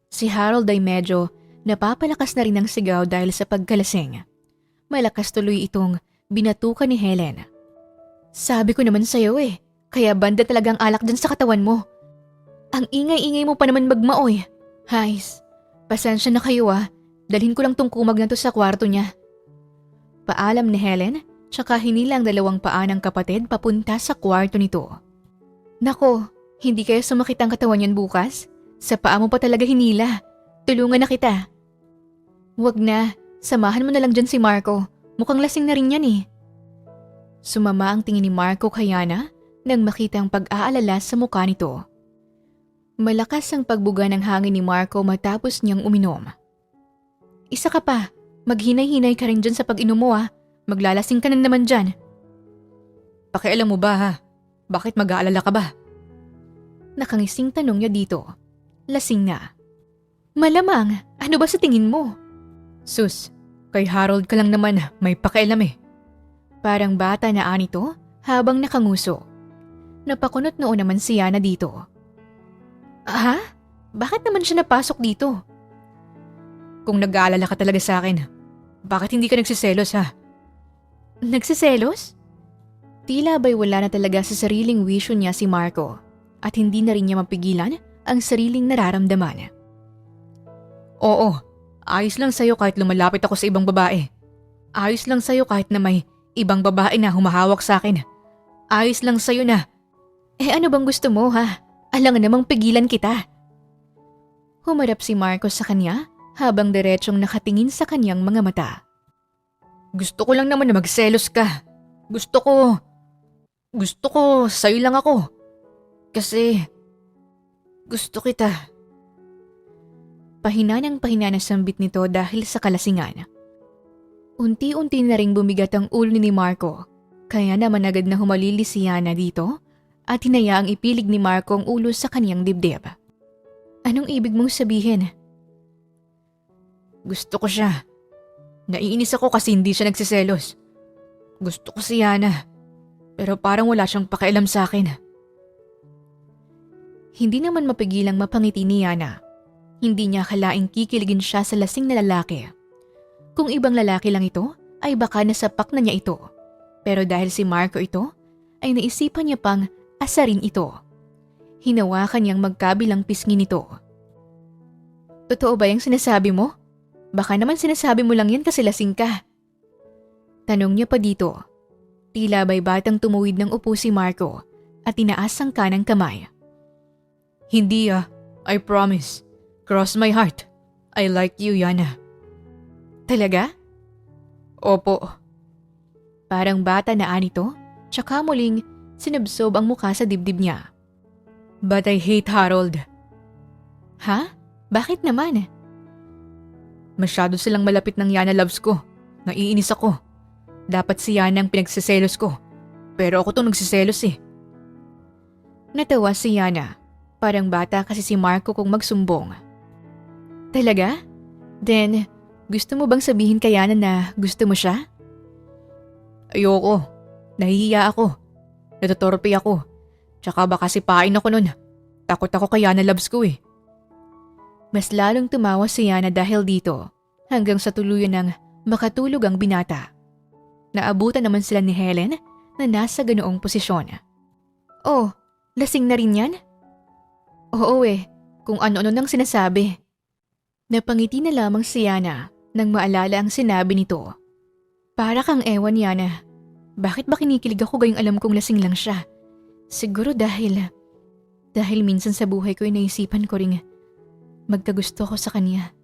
Si Harold ay medyo napapalakas na rin ang sigaw dahil sa pagkalasing. Malakas tuloy itong binatukan ni Helen. Sabi ko naman sa'yo eh, kaya banda talagang alak dyan sa katawan mo. Ang ingay-ingay mo pa naman magmaoy. Hays, pasensya na kayo dalhin ko lang tong kumag na to sa kwarto niya. Paalam ni Helen, tsaka hinila ang dalawang paa ng kapatid papunta sa kwarto nito. Nako, hindi kaya sumakit ang katawan niyan bukas? Sa paa mo pa talaga hinila. Tulungan na kita. Wag na, samahan mo na lang dyan si Marco. Mukhang lasing na rin yan eh. Sumama ang tingin ni Marco kay Yana nang makita ang pag-aalala sa mukha nito. Malakas ang pagbuga ng hangin ni Marco matapos niyang uminom. Isa ka pa, maghinay-hinay ka rin dyan sa pag-inom mo Maglalasing ka na naman dyan. Pakialam mo ba Bakit mag-aalala ka ba? Nakangising tanong niya dito. Lasing na. Malamang, ano ba sa tingin mo? Sus, kay Harold ka lang naman may pakialam eh. Parang bata na anito habang nakanguso. Napakunot noon naman si Yana dito. Ha? Bakit naman siya napasok dito? Kung nag-aalala ka talaga sa akin, bakit hindi ka nagsiselos Nagsiselos? Tila ba'y wala na talaga sa sariling wisyo niya si Marco at hindi na rin niya mapigilan ang sariling nararamdaman. Oo, ayos lang sa'yo kahit lumalapit ako sa ibang babae. Ayos lang sa'yo kahit na may ibang babae na humahawak sa akin. Ayos lang sa'yo na. Ano bang gusto mo Alangan namang pigilan kita. Humarap si Marco sa kanya habang diretsong nakatingin sa kanyang mga mata. Gusto ko lang naman na magselos ka. Gusto ko sa'yo lang ako. Kasi gusto kita. Pahina ng pahina na sambit nito dahil sa kalasingan. Unti-unti na ring bumigat ang ulo ni Marco, kaya naman agad na humalili si Yana dito at hinayaang ipilig ni Marco ang ulo sa kaniyang dibdib. Anong ibig mong sabihin? Gusto ko siya. Naiinis ako kasi hindi siya nagsiselos. Gusto ko si Yana, pero parang wala siyang pakialam sa akin. Hindi naman mapigilang mapangiti ni Yana. Hindi niya akalaing kikiligin siya sa lasing na lalaki. Kung ibang lalaki lang ito, ay baka nasapak na niya ito. Pero dahil si Marco ito, ay naisipan niya pang asarin ito. Hinawakan niyang magkabilang pisngi nito. Totoo ba yung sinasabi mo? Baka naman sinasabi mo lang yan kasi lasing ka. Tanong niya pa dito. Tila ba'y batang tumuwid ng upo si Marco at tinaas ang kanang kamay. Hindi I promise. Cross my heart. I like you, Yana. Talaga? Opo. Parang bata na anito, tsaka muling sinabsob ang mukha sa dibdib niya. But I hate Harold. Ha? Bakit naman? Masyado silang malapit ng Yana loves ko. Naiinis ako. Dapat si Yana ang pinagsiselos ko. Pero ako tong nagsiselos eh. Natawa si Yana. Parang bata kasi si Marco kung magsumbong. Talaga? Then, gusto mo bang sabihin kay Yana na gusto mo siya? Ayoko. Nahihiya ako. Natotorpe ako. Tsaka baka sipain ako nun. Takot ako kay Yana loves ko eh. Mas lalong tumawa si Yana dahil dito hanggang sa tuluyan ng makatulog ang binata. Naabutan naman sila ni Helen na nasa ganoong posisyon. Oh, lasing na rin yan? Oo kung ano-ano nang sinasabi. Napangiti na lamang si Yana nang maalala ang sinabi nito. Para kang ewan, Yana. Bakit ba kinikilig ako gayong alam kong lasing lang siya? Siguro dahil minsan sa buhay ko ay naisipan ko ring magkagusto ko sa kanya.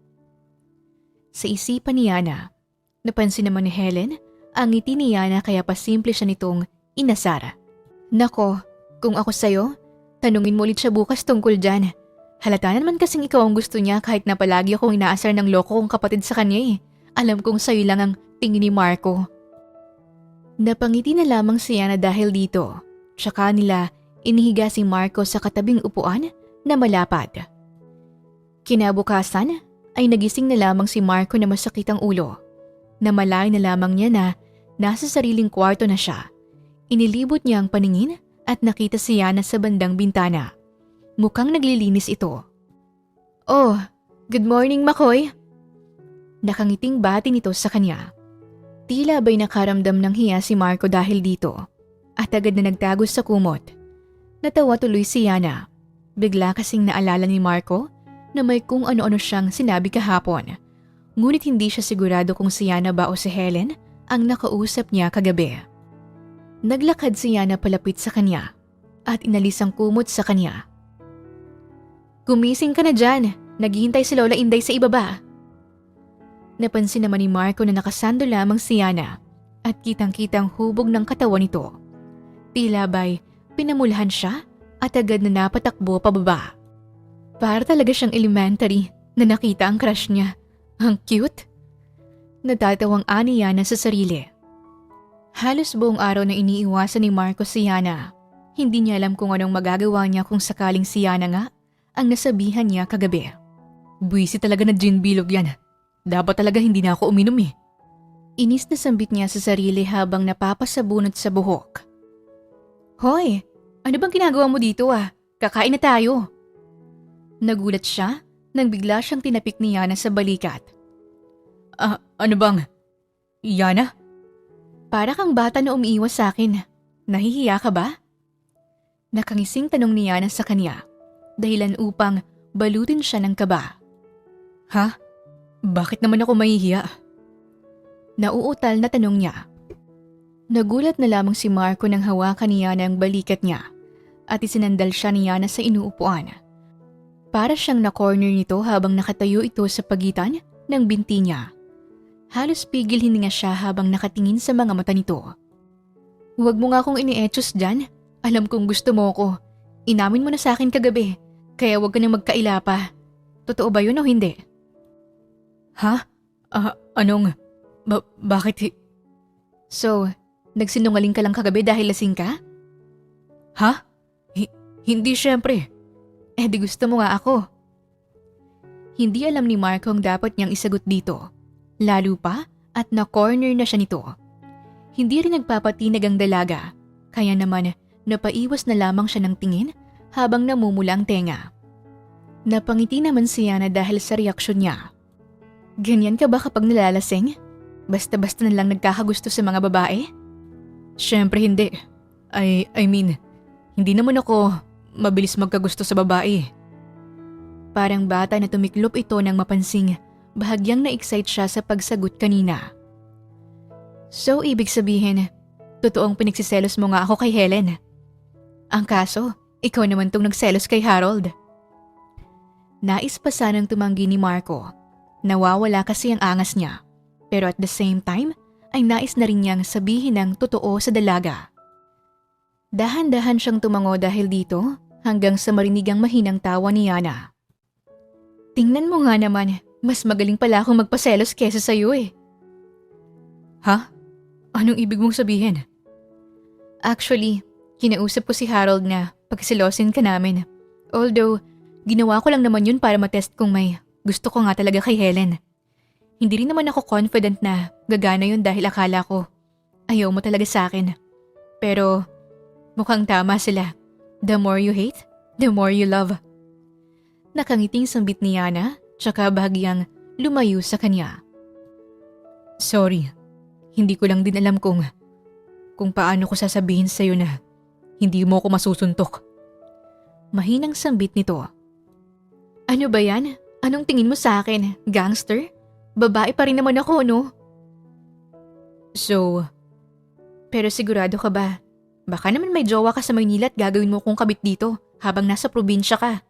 Sa isipan ni Yana, napansin naman ni Helen ang ngiti ni Yana kaya pasimple siya nitong inasara. Nako, kung ako sa'yo, tanungin mo ulit siya bukas tungkol dyan. Halata naman kasing ikaw ang gusto niya kahit na palagi akong inaasar ng loko kong kapatid sa kanya eh. Alam kong sa'yo lang ang tingin ni Marco. Napangiti na lamang si Yana dahil dito. Tsaka nila inihiga si Marco sa katabing upuan na malapad. Kinabukasan ay nagising na lamang si Marco na masakit ang ulo. Namalay na lamang niya na nasa sariling kwarto na siya. Inilibot niya ang paningin at nakita si Yana sa bandang bintana. Mukhang naglilinis ito. Oh, good morning, Makoy. Nakangiting bati nito sa kanya. Tila ba'y nakaramdam ng hiya si Marco dahil dito at agad na nagtago sa kumot. Natawa tuloy si Yana. Bigla kasing naalala ni Marco na may kung ano-ano siyang sinabi kahapon. Ngunit hindi siya sigurado kung si Yana ba o si Helen ang nakausap niya kagabi. Naglakad si Yana palapit sa kanya at inalis ang kumot sa kanya. Gumising ka na dyan. Naghihintay si Lola Inday sa ibaba. Napansin naman ni Marco na nakasando lamang si Yana at kitang-kitang hubog ng katawan nito. Tila ba'y pinamulahan siya at agad na napatakbo pababa. Para talaga siyang elementary na nakita ang crush niya. Ang cute. Natatawang ani Yana sa sarili. Halos buong araw na iniiwasan ni Marco si Yana. Hindi niya alam kung anong magagawa niya kung sakaling si Yana nga ang nasabihan niya kagabi. Buwisi talaga na gin bilog yan. Dapat talaga hindi na ako uminom eh. Inis na sambit niya sa sarili habang napapasabunot sa buhok. Hoy, ano bang ginagawa mo dito ah? Kakain na tayo. Nagulat siya nang bigla siyang tinapik ni Yana sa balikat. Ano bang? Yana? Para kang bata na umiiwas sa akin. Nahihiya ka ba? Nakangising tanong ni Yana sa kanya. Dahilan upang balutin siya ng kaba. Ha? Bakit naman ako mahihiya? Nauutal na tanong niya. Nagulat na lamang si Marco nang hawakan ni Yana ang balikat niya at isinandal siya ni Yana sa inuupuan. Para siyang na-corner nito habang nakatayo ito sa pagitan ng binti niya. Halos pigil hininga siya habang nakatingin sa mga mata nito. Huwag mo nga akong ini-etchos dyan. Alam kong gusto mo ko. Inamin mo na sa akin kagabi, kaya huwag ka nang magkaila pa. Totoo ba yun o hindi? Ha? Bakit? So, nagsinungaling ka lang kagabi dahil lasing ka? Ha? Hindi syempre. Di gusto mo nga ako. Hindi alam ni Marco ang dapat niyang isagot dito. Lalo pa at na-corner na siya nito. Hindi rin nagpapatinag ang dalaga, kaya naman napaiwas na lamang siya ng tingin habang namumula ang tenga. Napangiti naman si Yana dahil sa reaksyon niya. Ganyan ka ba kapag nalalasing? Basta-basta na lang nagkakagusto sa mga babae? Syempre hindi. I mean, hindi naman ako mabilis magkagusto sa babae. Parang bata na tumiklop ito nang mapansing bahagyang na-excite siya sa pagsagot kanina. So ibig sabihin, totoong pinagsiselos mo nga ako kay Helen. Ang kaso, ikaw naman tong nagselos kay Harold. Nais pa sanang tumanggi ni Marco. Nawawala kasi ang angas niya. Pero at the same time, ay nais na rin niyang sabihin ng totoo sa dalaga. Dahan-dahan siyang tumango dahil dito hanggang sa marinig ang mahinang tawa ni Yana. Tingnan mo nga naman, mas magaling pala akong magpaselos kesa sa'yo eh. Ha? Anong ibig mong sabihin? Actually, kinausap ko si Harold na pagsilosin ka namin. Although, ginawa ko lang naman yun para matest kung may gusto ko nga talaga kay Helen. Hindi rin naman ako confident na gagana yun dahil akala ko ayaw mo talaga sa akin. Pero mukhang tama sila. The more you hate, the more you love. Nakangiting sambit ni Yana tsaka bahagyang lumayo sa kanya. Sorry, hindi ko lang din alam kung paano ko sasabihin sa'yo na hindi mo ako masusuntok. Mahinang sambit nito. Ano ba yan? Anong tingin mo sa akin? Gangster? Babae pa rin naman ako, no? So, pero sigurado ka ba? Baka naman may jowa ka sa Maynila at gagawin mo kong kabit dito habang nasa probinsya ka.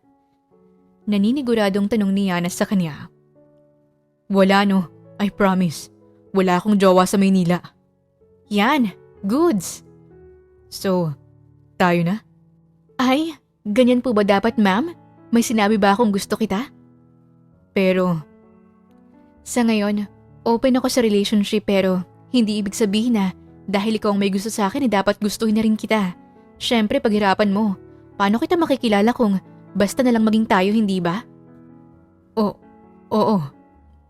Naniniguradong tanong ni Yana sa kanya. Wala no, I promise. Wala akong jowa sa Maynila. Yan, goods. So, tayo na? Ay, ganyan po ba dapat ma'am? May sinabi ba akong gusto kita? Pero, sa ngayon, open ako sa relationship pero hindi ibig sabihin na dahil ikaw ang may gusto sa akin dapat gustuhin na rin kita. Siyempre paghirapan mo. Paano kita makikilala kung basta na lang maging tayo, hindi ba? Oo.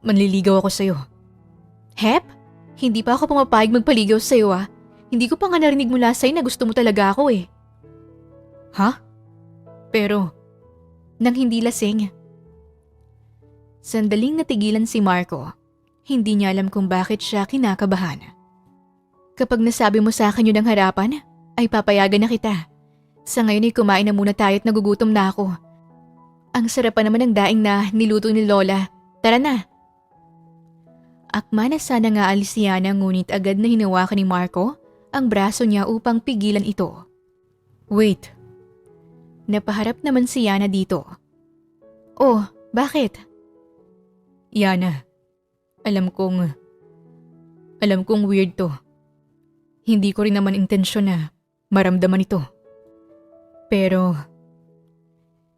Manliligaw ako sa'yo. Hep? Hindi pa ako pumapayag magpaligaw sa'yo ah. Hindi ko pa nga narinig mula sa'yo na gusto mo talaga ako eh. Ha? Pero, nang hindi lasing. Sandaling natigilan si Marco. Hindi niya alam kung bakit siya kinakabahan. Kapag nasabi mo sa akin yun ng harapan, ay papayagan na kita. Sa ngayon ay kumain na muna tayo at nagugutom na ako. Ang sarap pa naman ng daing na niluto ni Lola. Tara na. Akma na sana nga alis si Yana ngunit agad na hinawakan ni Marco ang braso niya upang pigilan ito. Wait. Napaharap naman si Yana dito. Oh, bakit? Yana, alam kong weird to. Hindi ko rin naman intensyon na maramdaman ito. Pero,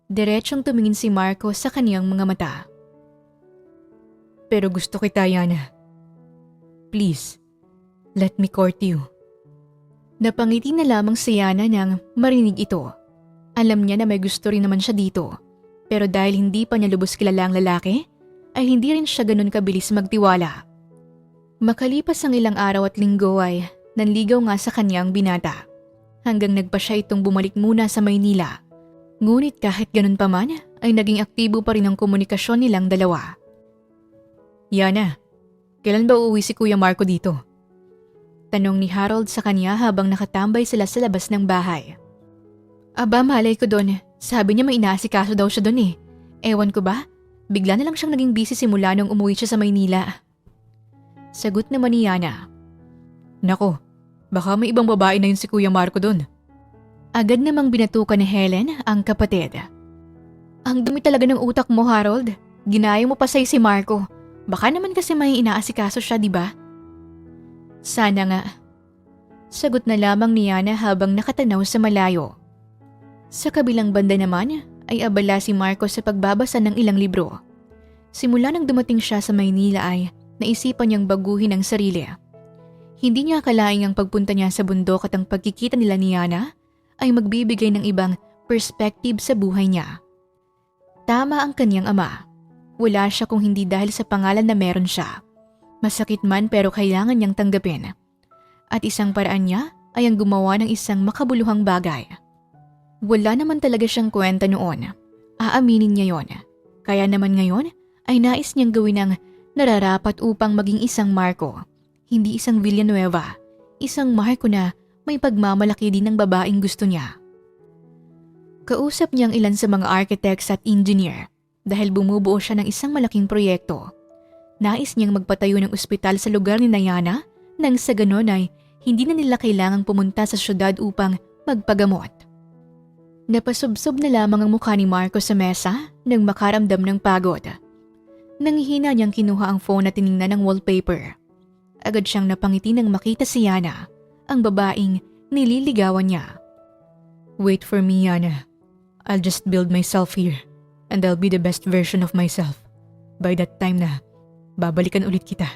diretsong tumingin si Marco sa kaniyang mga mata. Pero gusto kita, Yana. Please, let me court you. Napangiti na lamang si Yana nang marinig ito. Alam niya na may gusto rin naman siya dito. Pero dahil hindi pa niya lubos kilala ang lalaki, ay hindi rin siya ganun kabilis magtiwala. Makalipas ang ilang araw at linggo ay nanligaw nga sa kanyang binata. Hanggang nagpa siya itong bumalik muna sa Maynila. Ngunit kahit ganun pa man, ay naging aktibo pa rin ang komunikasyon nilang dalawa. Yana, kailan ba uuwi si Kuya Marco dito? Tanong ni Harold sa kanya habang nakatambay sila sa labas ng bahay. Aba, malay ko doon. Sabi niya may inaasikaso daw siya doon eh. Ewan ko ba? Bigla na lang siyang naging busy simula nung umuwi siya sa Maynila. Sagot naman ni Yana. Nako, baka may ibang babae na yun si Kuya Marco doon. Agad namang binatukan ni Helen ang kapatid. Ang dumi talaga ng utak mo, Harold. Ginaya mo pa sa'yo si Marco. Baka naman kasi may inaasikaso siya, di ba? Sana nga. Sagot na lamang ni Yana habang nakatanaw sa malayo. Sa kabilang banda naman ay abala si Marco sa pagbabasa ng ilang libro. Simula nang dumating siya sa Maynila ay naisipan niyang baguhin ang sarili. Hindi niya akalaing ang pagpunta niya sa bundok at ang pagkikita nila ni Yana ay magbibigay ng ibang perspective sa buhay niya. Tama ang kanyang ama. Wala siya kung hindi dahil sa pangalan na meron siya. Masakit man pero kailangan niyang tanggapin. At isang paraan niya ay ang gumawa ng isang makabuluhang bagay. Wala naman talaga siyang kwenta noon. Aaminin niya yon. Kaya naman ngayon ay nais niyang gawin ang nararapat upang maging isang Marco. Hindi isang Villanueva. Isang Marco na may pagmamalaki din ng babaeng gusto niya. Kausap niyang ilan sa mga architects at engineer dahil bumubuo siya ng isang malaking proyekto. Nais niyang magpatayo ng ospital sa lugar ni Yana nang sa ganon ay hindi na nila kailangang pumunta sa syudad upang magpagamot. Napasubsob na lamang ang mukha ni Marco sa mesa nang makaramdam ng pagod. Nanghihina niyang kinuha ang phone at tiningnan ng wallpaper. Agad siyang napangiti nang makita si Yana, ang babaeng nililigawan niya. Wait for me, Yana. I'll just build myself here and I'll be the best version of myself. By that time na, babalikan ulit kita.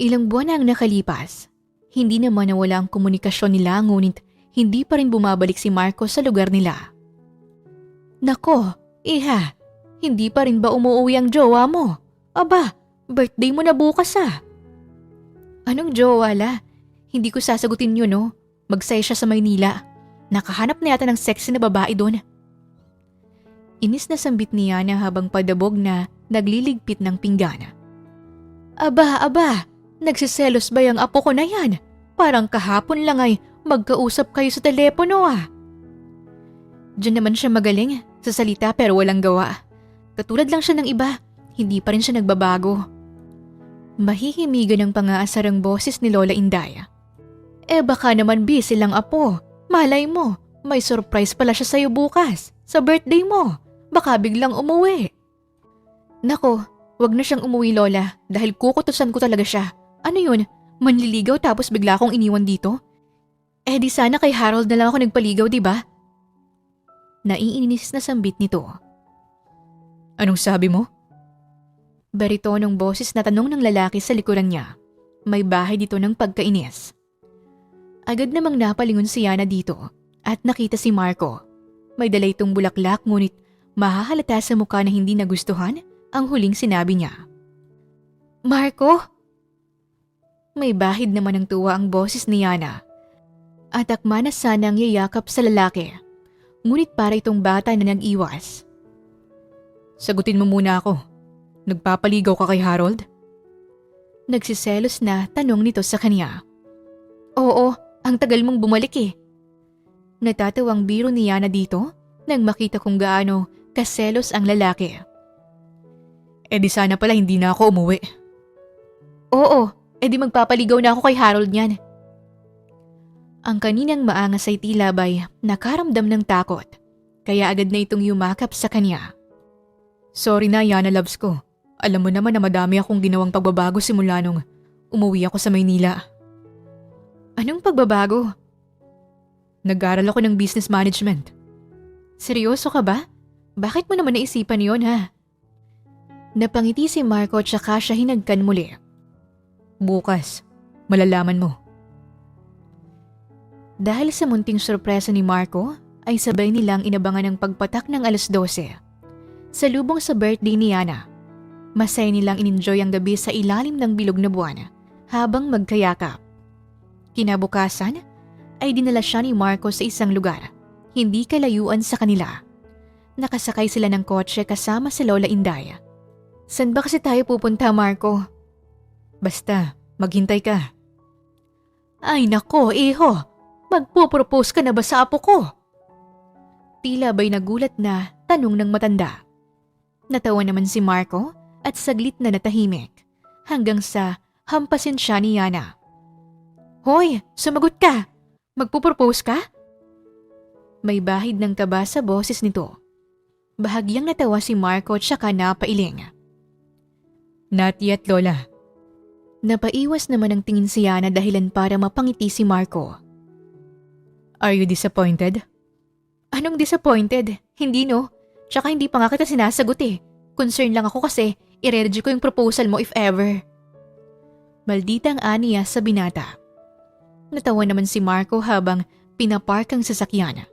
Ilang buwan na ang nakalipas. Hindi naman nawala ang komunikasyon nila ngunit hindi pa rin bumabalik si Marco sa lugar nila. Nako, iha, hindi pa rin ba umuwi ang jowa mo? Aba, birthday mo na bukas ah. Anong jowa la? Hindi ko sasagutin yun no. Magsaya siya sa Maynila. Nakahanap na yata ng sexy na babae doon. Inis na sambit niya na habang padabog na nagliligpit ng pinggan. Aba, nagsiselos ba yung apo ko na yan? Parang kahapon lang ay magkausap kayo sa telepono ah. Diyan naman siya magaling, sa salita pero walang gawa. Katulad lang siya ng iba, hindi pa rin siya nagbabago. Mahihimigan ng pangaasar ang boses ni Lola Inday. Baka naman busy lang apo. Malay mo, may surprise pala siya sa'yo bukas, sa birthday mo. Baka biglang umuwi. Nako, wag na siyang umuwi Lola dahil kukutusan ko talaga siya. Ano yun? Manliligaw tapos bigla akong iniwan dito? Di sana kay Harold na lang ako nagpaligaw, diba? Naiinis na sambit nito. Anong sabi mo? Baritonong boses na tanong ng lalaki sa likuran niya. May bahay dito ng pagkainis. Agad namang napalingon si Yana dito at nakita si Marco. May dala itong bulaklak ngunit mahahalata sa mukha na hindi nagustuhan ang huling sinabi niya. Marco? May bahid naman ng tuwa ang boses ni Yana. At akma na sanang yayakap sa lalaki. Ngunit para itong bata na nag-iwas. Sagutin mo muna ako. Nagpapaligaw ka kay Harold? Nagsiselos na tanong nito sa kanya. Oo, ang tagal mong bumalik eh. Natatawang biro ni Yana dito nang makita kung gaano kaselos ang lalaki. Di sana pala hindi na ako umuwi. Oo, di magpapaligaw na ako kay Harold niyan. Ang kaninang maangas ay tila ba'y nakaramdam ng takot, kaya agad na itong yumakap sa kanya. Sorry na Yana loves ko. Alam mo naman na madami akong ginawang pagbabago simula nung umuwi ako sa Maynila. Anong pagbabago? Nag-aral ako ng business management. Seryoso ka ba? Bakit mo naman naisipan yon ha? Napangiti si Marco tsaka siya hinagkan muli. Bukas, malalaman mo. Dahil sa munting sorpresa ni Marco, ay sabay nilang inabangan ang pagpatak ng 12:00. Sa lubong sa birthday ni Yana, masaya nilang in-enjoy ang gabi sa ilalim ng bilog na buwan habang magkayakap. Kinabukasan, ay dinala siya ni Marco sa isang lugar, hindi kalayuan sa kanila. Nakasakay sila ng kotse kasama si Lola Inday. San ba kasi tayo pupunta, Marco? Basta, maghintay ka. Ay nako, iho! Magpo-propose ka na ba sa apo ko? Tila ba'y nagulat na tanong ng matanda. Natawa naman si Marco at saglit na natahimik hanggang sa hampasin siya ni Yana. Hoy, sumagot ka! Magpo-propose ka? May bahid ng kaba sa boses nito. Bahagyang natawa si Marco tsaka napailing. Not yet, Lola. Napaiwas naman ang tingin si Yana dahilan para mapangiti si Marco. Are you disappointed? Anong disappointed? Hindi no. Tsaka hindi pa nga kita sinasagot eh. Concern lang ako kasi i-ready ko yung proposal mo if ever. Malditang aniya sa binata. Natawa naman si Marco habang pinapark ang sasakyan.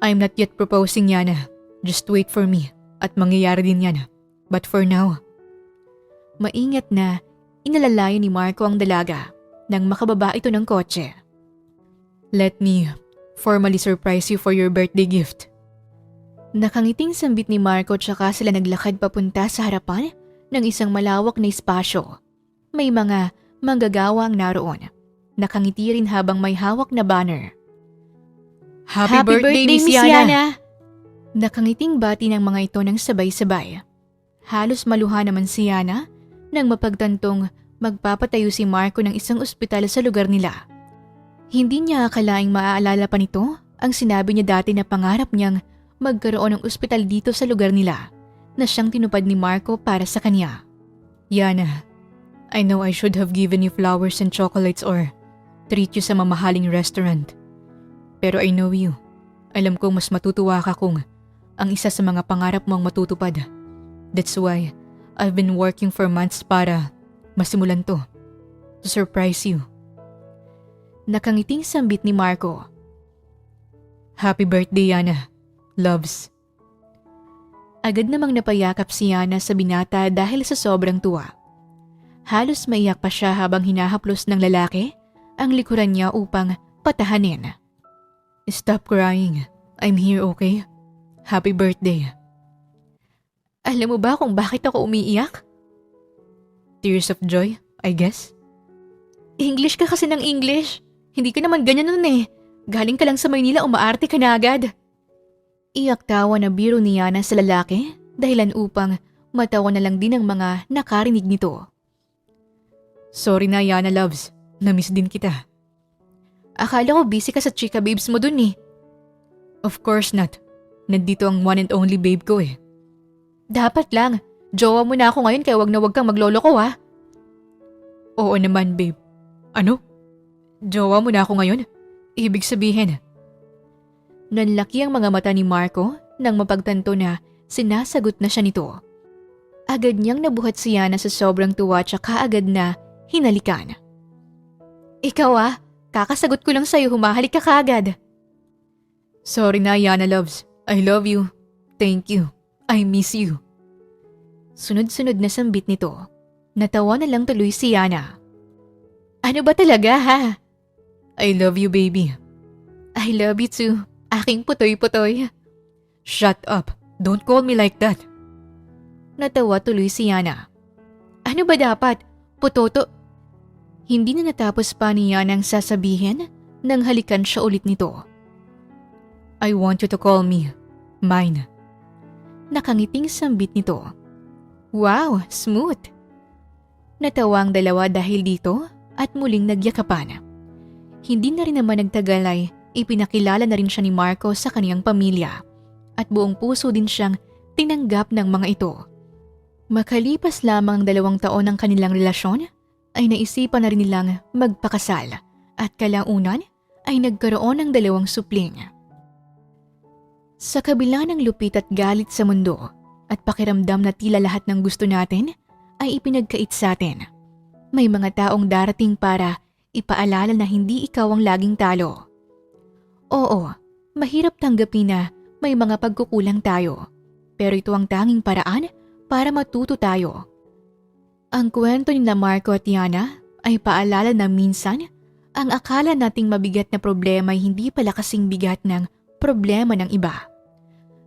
I'm not yet proposing, Yana. Just wait for me at mangyayari din yan. But for now. Maingat na inalalayan ni Marco ang dalaga nang makababa ito ng kotse. Let me formally surprise you for your birthday gift. Nakangiting sambit ni Marco tsaka sila naglakad papunta sa harapan ng isang malawak na espasyo. May mga manggagawa ang naroon. Nakangiti rin habang may hawak na banner. Happy birthday, Miss Yana! Nakangiting bati ng mga ito ng sabay-sabay. Halos maluha naman si Yana nang mapagtantong magpapatayo si Marco ng isang ospital sa lugar nila. Hindi niya akalaing maaalala pa nito ang sinabi niya dati na pangarap niyang magkaroon ng ospital dito sa lugar nila na siyang tinupad ni Marco para sa kanya. Yana, I know I should have given you flowers and chocolates or treat you sa mamahaling restaurant. Pero I know you. Alam kong mas matutuwa ka kung ang isa sa mga pangarap mo ang matutupad. That's why I've been working for months para masimulan to. To surprise you. Nakangiting sambit ni Marco. Happy birthday, Yana. Loves. Agad namang napayakap si Yana sa binata dahil sa sobrang tuwa. Halos maiyak pa siya habang hinahaplos ng lalaki ang likuran niya upang patahanin. Stop crying. I'm here, okay? Happy birthday. Alam mo ba kung bakit ako umiiyak? Tears of joy, I guess. English ka kasi ng English. Hindi ka naman ganyan nun eh. Galing ka lang sa Maynila, umaarte ka na agad. Iyak tawa na biro ni Yana sa lalaki dahilan upang matawa na lang din ang mga nakarinig nito. Sorry na, Yana loves. Namiss din kita. Akala ko busy ka sa chika babes mo dun eh. Of course not. Nandito ang one and only babe ko eh. Dapat lang. Jowa mo na ako ngayon kaya wag na wag kang magloloko ha. Oo naman babe. Ano? Jowa mo na ako ngayon? Ibig sabihin. Nanlaki ang mga mata ni Marco nang mapagtanto na sinasagot na siya nito. Agad niyang nabuhat si Yana sa sobrang tuwa tsaka agad na hinalikan. Ikaw kakasagot ko lang sa'yo, humahalik ka kaagad. Sorry na Yana loves, I love you. Thank you, I miss you. Sunod-sunod na sambit nito. Natawa na lang tuloy si Yana. Ano ba talaga ha? I love you baby. I love you too, aking putoy-putoy. Shut up, don't call me like that. Natawa tuloy si Yana. Ano ba dapat? Putoto? Hindi na natapos pa ni Yana ang sasabihin nang halikan siya ulit nito. I want you to call me mine. Nakangiting sambit nito. Wow, smooth. Natawa ang dalawa dahil dito at muling nagyakapan. Hindi na rin naman nagtagal ay ipinakilala na rin siya ni Marco sa kaniyang pamilya at buong puso din siyang tinanggap ng mga ito. Makalipas lamang 2 taon ng kanilang relasyon, ay naisipan na rin nilang magpakasal at kalaunan ay nagkaroon ng 2 supling. Sa kabila ng lupit at galit sa mundo at pakiramdam na tila lahat ng gusto natin ay ipinagkait sa atin, may mga taong darating para ipaalala na hindi ikaw ang laging talo. Oo, mahirap tanggapin na may mga pagkukulang tayo, pero ito ang tanging paraan para matuto tayo. Ang kwento ni Marco at Yana ay paalala na minsan, ang akala nating mabigat na problema ay hindi pala kasing bigat ng problema ng iba.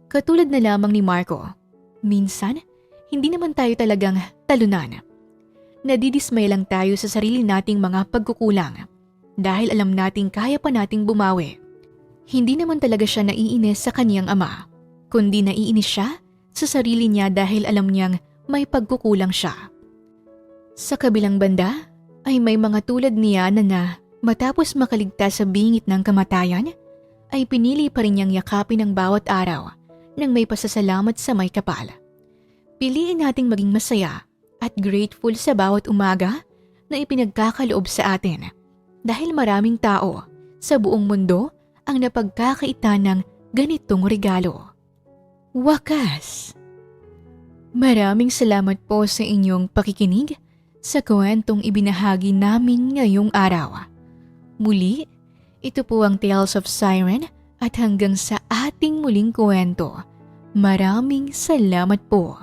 Katulad na lamang ni Marco, minsan, hindi naman tayo talagang talunan. Nadidismay lang tayo sa sarili nating mga pagkukulang dahil alam nating kaya pa nating bumawi. Hindi naman talaga siya naiinis sa kaniyang ama, kundi naiinis siya sa sarili niya dahil alam niyang may pagkukulang siya. Sa kabilang banda ay may mga tulad niya na matapos makaligtas sa bingit ng kamatayan ay pinili pa rin niyang yakapin ang bawat araw nang may pasasalamat sa may kapal. Piliin nating maging masaya at grateful sa bawat umaga na ipinagkakaloob sa atin dahil maraming tao sa buong mundo ang napagkakaitan ng ganitong regalo. Wakas! Maraming salamat po sa inyong pakikinig sa kwentong ibinahagi namin ngayong araw. Muli, ito po ang Tales of Siren at hanggang sa ating muling kwento. Maraming salamat po.